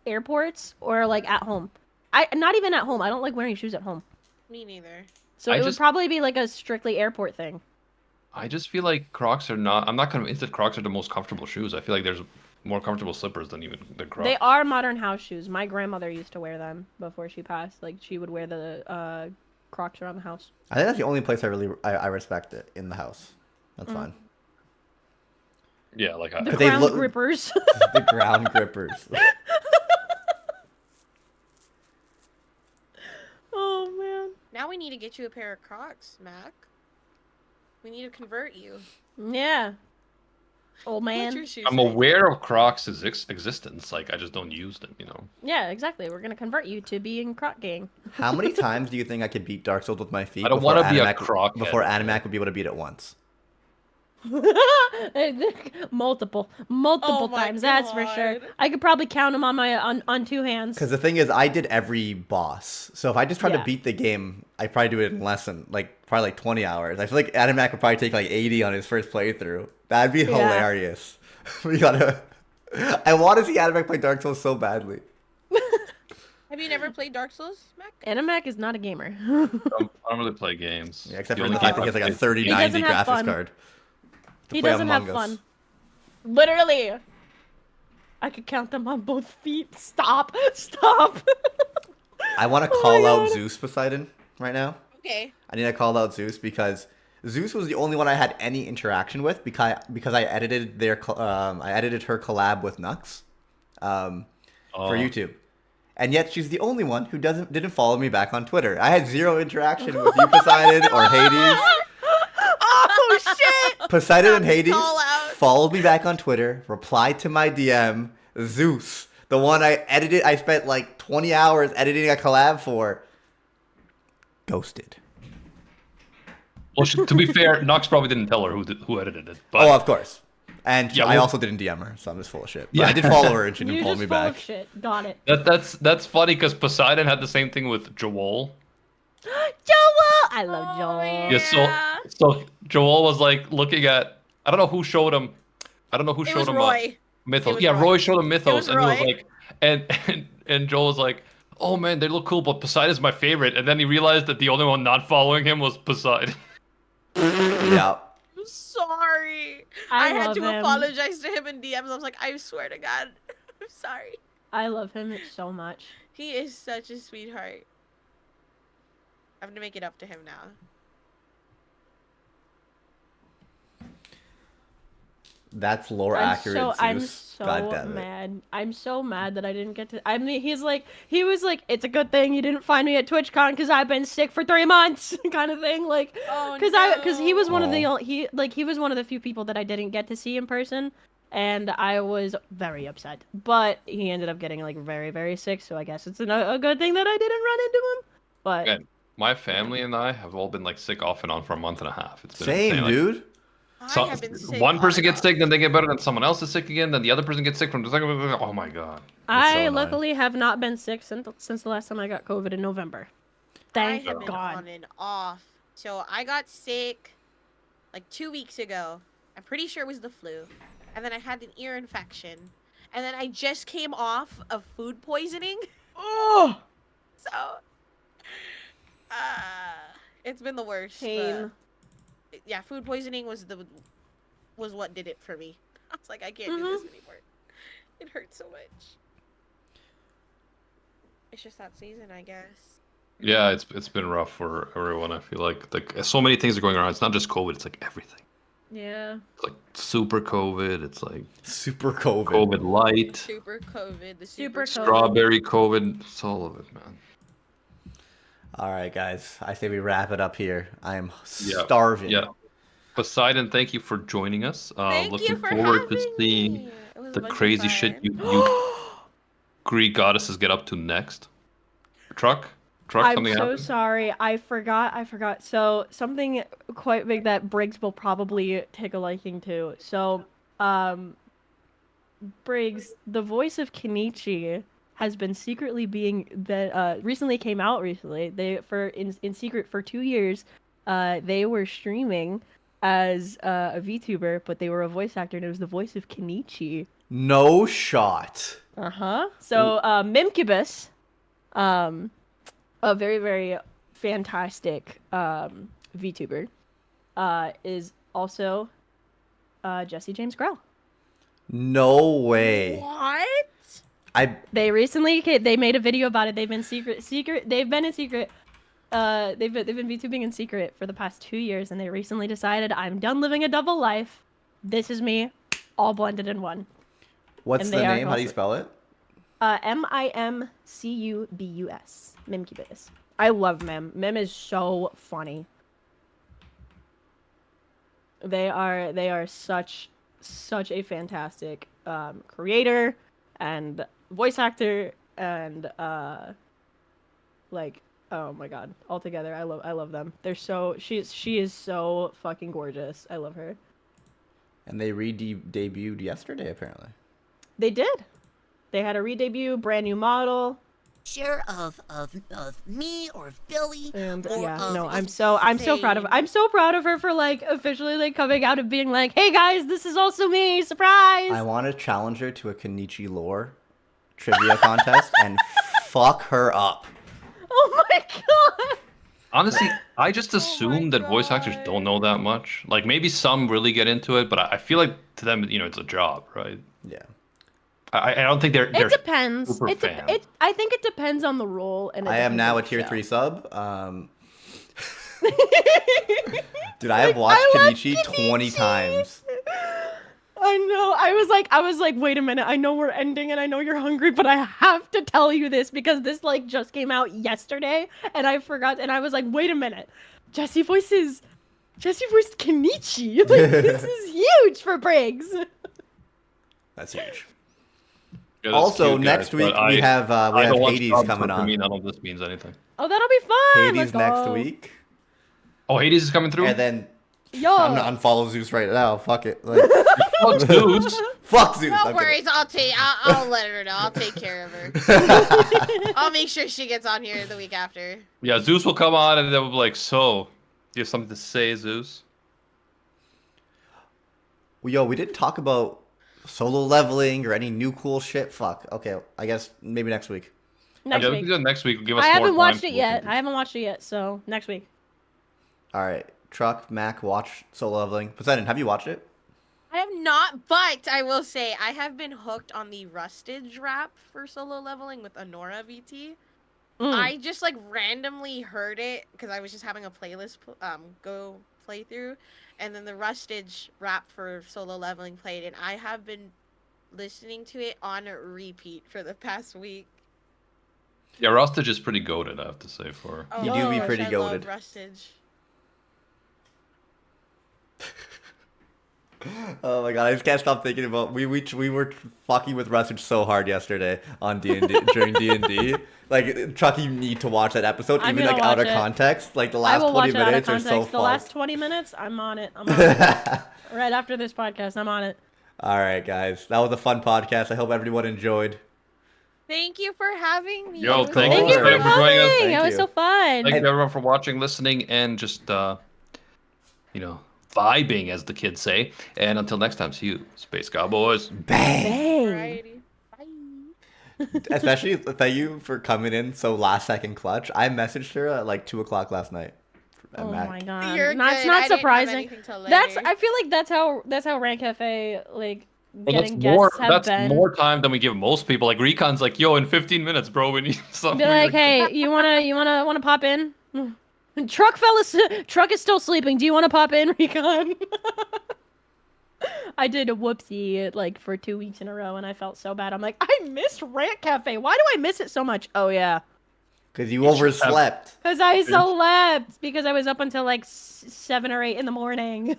airports or like at home. Not even at home. I don't like wearing shoes at home. Me neither. So I it would just- probably be like a strictly airport thing. I just feel like Crocs are not. I'm not convinced that Crocs are the most comfortable shoes. I feel like there's more comfortable slippers than even the Crocs. They are modern house shoes. My grandmother used to wear them before she passed. Like she would wear the Crocs around the house. I think that's the only place I respect it in the house. That's fine. Yeah, like The I, But they ground look- grippers. The ground grippers. Oh man. Now we need to get you a pair of Crocs, Mac. We need to convert you. Yeah. Old What's man. your shoe I'm size? aware of Crocs' existence. Like I just don't use them. You know. Yeah, exactly. We're gonna convert you to being Croc gang. How many times do you think I could beat Dark Souls with my feet? I don't before wanna be a Animac- Croc before head. Animac would be able to beat it once. multiple Oh my times. That's for sure. God. I could probably count them on two hands. Because the thing is, I did every boss. So if I just tried Yeah. to beat the game, I probably do it in less than probably 20 hours. I feel like Animac would probably take like 80 on his first playthrough. That'd be Yeah. hilarious. We gotta. I want to see Animac play Dark Souls so badly. Have you never played Dark Souls, Mac? Animac is not a gamer. I don't really play games. Yeah, except The for the only fact that game he has like a I play- 3090 doesn't have graphics fun. card. to He play doesn't have Among Us. fun. Literally. I could count them on both feet. Stop. Stop. I want to Oh my call out God. Zeus Poseidon right now. Okay. I need to call out Zeus because Zeus was the only one I had any interaction with because I edited I edited her collab with Nux, for YouTube, and yet she's the only one who didn't follow me back on Twitter. I had zero interaction with you, Poseidon or Hades. Oh shit! Poseidon and Hades Call out. followed me back on Twitter, replied to my DM. Zeus, the one I spent like 20 hours editing a collab for, ghosted. Well, to be fair, Nox probably didn't tell her who edited it. But Oh, of course. And Yeah, I well- also didn't DM her, so I'm just full of shit. But Yeah. I did follow her and she didn't You're follow just me full back. of shit. Got it. that's funny because Poseidon had the same thing with Joel. Joel! I love Joel. yeah. Yeah, so Joel was like looking at, I don't know who showed him. I don't know who It showed was him Roy. Mythos. It was Yeah, Roy. Roy showed him Mythos, was and he was Roy. like, and Joel was like, "Oh man, they look cool, but Poseidon's my favorite." And then he realized that the only one not following him was Poseidon. Yeah. I'm sorry. I had love to him. apologize to him in DMs. I was like, I swear to God, I'm sorry. I love him so much. He is such a sweetheart. I have to make it up to him now. That's lore I'm accurate. so, Zeus. I'm God so damn it. mad. I'm so mad that I didn't get to. I mean, he was like, it's a good thing you didn't find me at TwitchCon because I've been sick for 3 months, kind of thing. Like, Oh, because he was one of Aw. the he was one of the few people that I didn't get to see in person, and I was very upset. But he ended up getting like very, very sick, so I guess it's a good thing that I didn't run into him. But Okay. My family and I have all been like sick off and on for a month and a half. It's been Same, insane. Like, dude. I have been sick. one on person and gets off. sick, then they get better, then someone else is sick again, then the other person gets sick from the second. Oh my god. I annoying. luckily have not been sick since the last time I got COVID in November. Thank I have been God. on and off. So I got sick like 2 weeks ago. I'm pretty sure it was the flu. And then I had an ear infection. And then I just came off of food poisoning. Oh, So it's been the worst. but- pain. yeah, food poisoning was what did it for me. I was like, I can't do this anymore. It hurts so much. It's just that season, I guess. Yeah, it's been rough for everyone. I feel like so many things are going around. It's not just COVID. It's like everything. Yeah. It's like super COVID. It's like Super COVID. COVID light, Super COVID, the Super super COVID. strawberry COVID. It's all of it, man. All right, guys. I say we wrap it up here. I am Yeah, starving. Yeah. Poseidon, thank you for joining us. Thank Looking you for forward to having seeing me. It was a the bunch of crazy shit fun. you Greek goddesses get up to next. Truck, I'm something so happened. sorry. I forgot. So something quite big that Briggs will probably take a liking to. So, Briggs, the voice of Kenichi has been secretly recently came out recently. In secret for 2 years, they were streaming as a VTuber, but they were a voice actor, and it was the voice of Kenichi. No shot. So Mimkibus, a very, very fantastic VTuber, is also Jesse James Grell. No way. What? They recently they made a video about it. They've been They've been in secret. They've been VTubing in secret for the past 2 years, and they recently decided, I'm done living a double life. This is me, all blended in one. What's And the they are name? How do you also- spell it? Mimcubus. Mimcubus. I love Mim. Mim is so funny. They are such a fantastic creator and voice actor and like, oh my god, altogether I love them. She is so fucking gorgeous. I love her. And they debuted yesterday, apparently. They did. They had a re-debut, brand new model. Share of me or of Billy. And or yeah, of no, I'm so proud of insane. I'm so proud of her for like officially like coming out and being like, hey guys, this is also me, surprise. I want to challenge her to a Kenichi lore trivia contest and fuck her up. Oh my god. Honestly, I just assume that voice actors God. don't know that much. Like maybe some really get into it, but I feel like to them, it's a job, right? Yeah. I don't think they're It depends. super fan. I think it depends on the role and it I am depends now on a the tier show. 3 sub. Dude, I have watched I love Kenichi 20 Kenichi. times. I know. I was like, wait a minute. I know we're ending and I know you're hungry, but I have to tell you this because this like just came out yesterday and I forgot and I was like, wait a minute. Jesse voices Kenichi. Like this is huge for Briggs. That's huge. Yeah, that's Also, cute, next guys, week but we have I don't watch Hades Cubs, coming so to on. me, none of this means anything. Oh, that'll be fun. Hades Let's next go. week. Oh, Hades is coming through? And then Yo. I'm gonna unfollow Zeus right now. Fuck it. Like, Fuck Zeus. fuck Zeus. No I'm kidding. worries, I'll let her know. I'll take care of her. I'll make sure she gets on here the week after. Yeah, Zeus will come on and then we'll be like, so, do you have something to say, Zeus? Yo, we didn't talk about solo leveling or any new cool shit. Fuck. Okay, I guess maybe next week. Next yeah, week. we can do it next week. Give us I more haven't time watched to it look yet. into I haven't watched it yet, so next week. All right, Truck, Mac, watch solo leveling. Poseidon, have you watched it? I have not, but I will say I have been hooked on the Rustage rap for solo leveling with Honora VT. I just like randomly heard it because I was just having a playlist go play through, and then the Rustage rap for solo leveling played, and I have been listening to it on repeat for the past week. Yeah, Rustage is pretty goated, I have to say, for... You do be gosh, pretty I goated. love Rustage. Oh my god, I just can't stop thinking about we were fucking with Rusage so hard yesterday on D&D during D&D. Like, Truck, you need to watch that episode, I'm even gonna like out watch of it. context. Like the I last will 20 watch it out of minutes are context. so The fucked. last 20 minutes, I'm on it. I'm on it. Right after this podcast, I'm on it. All right, guys, that was a fun podcast. I hope everyone enjoyed. Thank you for having me. Yo, It was thank Thank you you course. for everybody for joining us. coming. Thank It was you. so fun. Thank you everyone for watching, listening, and just, vibing, as the kids say. And until next time, see you, Space Cowboys. Bang! Bang. Alrighty. Bye. Especially thank you for coming in so last second clutch. I messaged her at like 2:00 last night. at Oh Mac. my god. You're That's good. not I didn't have surprising. anything till That's later. I feel like that's how Rant Cafe like Well, getting guests have that's been. more time than we give most people. Like Recon's like, yo, in 15 minutes, bro, we need something. Be like, hey, you wanna pop in? Truck is still sleeping. Do you want to pop in, Recon? I did a whoopsie like for 2 weeks in a row, and I felt so bad. I'm like, I missed Rant Cafe. Why do I miss it so much? Oh yeah, Because you overslept. because I slept because I was up until like 7 or 8 in the morning.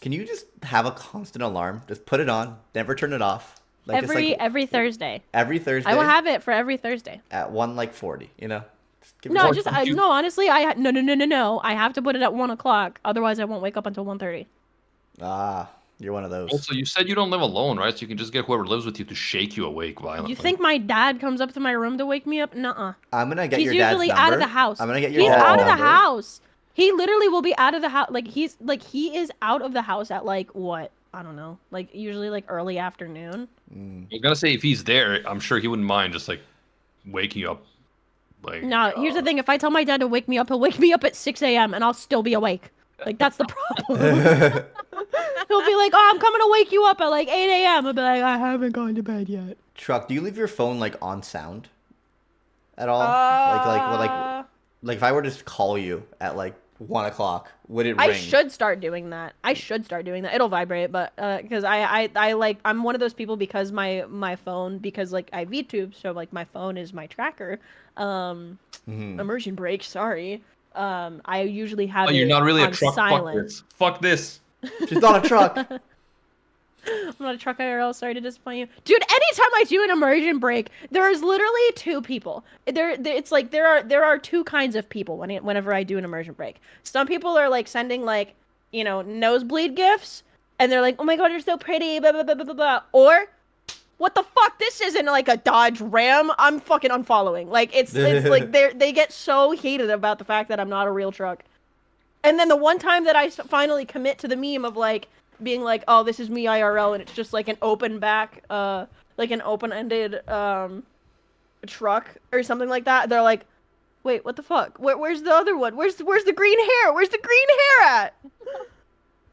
Can you just have a constant alarm? Just put it on. Never turn it off. Like just, like, every Thursday. every Thursday. I will have it for every Thursday. at 1:40. You know. Just give No, yourself- just no. Honestly, no. I have to put it at 1 o'clock. Otherwise, I won't wake up until 1:30. Ah, you're one of those. Also, you said you don't live alone, right? So you can just get whoever lives with you to shake you awake violently. You think my dad comes up to my room to wake me up? Nuh-uh. I'm gonna get He's your dad's usually number. out of the house. I'm gonna get your He's dad's out of the number. house. He literally will be out of the house. Like he is out of the house at like what? I don't know. Like usually like early afternoon. Mm. I was gonna say if he's there, I'm sure he wouldn't mind just like waking you up. Like No, here's the thing. If I tell my dad to wake me up, he'll wake me up at 6 a.m. and I'll still be awake. Like that's the problem. He'll be like, "Oh, I'm coming to wake you up at like 8 a.m." I'll be like, "I haven't gone to bed yet." Truck, do you leave your phone like on sound at all? Like if I were to just call you at like 1 o'clock, would it ring? I should start doing that. It'll vibrate, but because I like I'm one of those people because my phone because like I VTube, so like my phone is my tracker. Mhm. Immersion break. Sorry. I usually have oh, you're it not really a on truck. silent. Fuck this. She's not a truck. I'm not a truck IRL. Sorry to disappoint you, dude. Anytime I do an immersion break, there is literally two people. It's like there are two kinds of people whenever I do an immersion break. Some people are like sending like nosebleed gifts, and they're like, "Oh my god, you're so pretty," blah blah blah blah blah blah. Or, what the fuck? This isn't like a Dodge Ram. I'm fucking unfollowing. Like it's like they get so heated about the fact that I'm not a real truck. And then the one time that I finally commit to the meme of like being like, oh, this is me IRL, and it's just like an open back, like an open-ended truck or something like that. They're like, wait, what the fuck? Where's the other one? Where's the green hair? Where's the green hair at?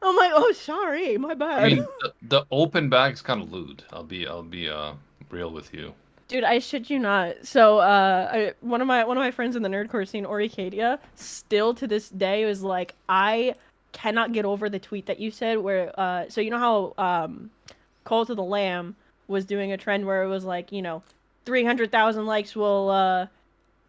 I'm like, oh, sorry, my bad. I mean, the open back is kind of lewd. I'll be real with you. Dude, I shit you not. So, one of my friends in the nerdcore scene, Orikadia, still to this day was like, I cannot get over the tweet that you said where, so you know how Call to the Lamb was doing a trend where it was like, 300,000 likes will,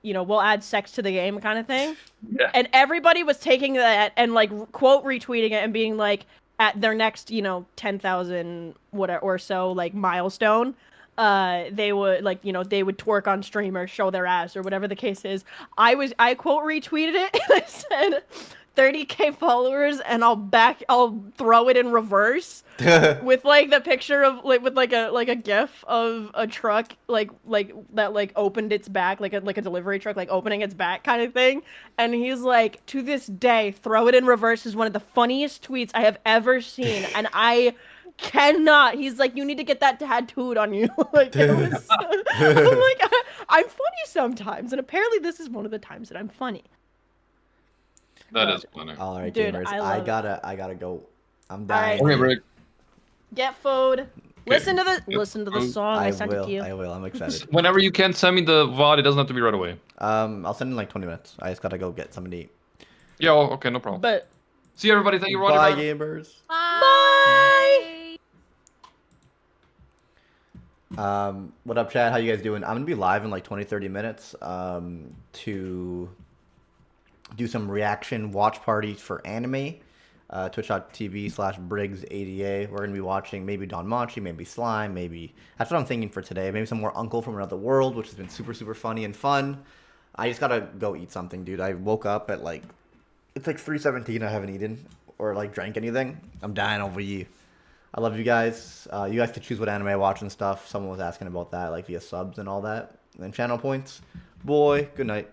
we'll add sex to the game kind of thing. Yeah. And everybody was taking that and like quote retweeting it and being like, at their next, 10,000 whatever or so like milestone, they would like, they would twerk on stream or show their ass or whatever the case is. I quote retweeted it and I said 30K followers and I'll throw it in reverse with like the picture of like with like a gif of a truck like that like opened its back like a delivery truck like opening its back kind of thing. And he's like, to this day, throw it in reverse is one of the funniest tweets I have ever seen, and I cannot. He's like, you need to get that tattooed on you. Like it was, I'm like, I'm funny sometimes, and apparently this is one of the times that I'm funny. That is funny. All right, Dude, gamers. I I love gotta go. I'm All dying. right. Okay, Rick. Get food. Listen to the song I sent it to you. I will. I'm excited. Whenever you can send me the VOD, it doesn't have to be right away. I'll send in like 20 minutes. I just gotta go get something to eat. Yeah, okay, no problem. But See you, everybody. Thank you for watching. Bye, Bye. gamers. Bye. What up, Chad? How you guys doing? I'm gonna be live in like 20-30 minutes to do some reaction watch parties for anime. Twitch.tv/Briggs80A. We're gonna be watching maybe Don Machi, maybe Slime, maybe that's what I'm thinking for today. Maybe some more Uncle from Another World, which has been super funny and fun. I just gotta go eat something, dude. I woke up at like it's like 3:17. I haven't eaten or like drank anything. I'm dying over you. I love you guys. You guys can choose what anime I watch and stuff. Someone was asking about that, like via subs and all that, and channel points. Boy, good night.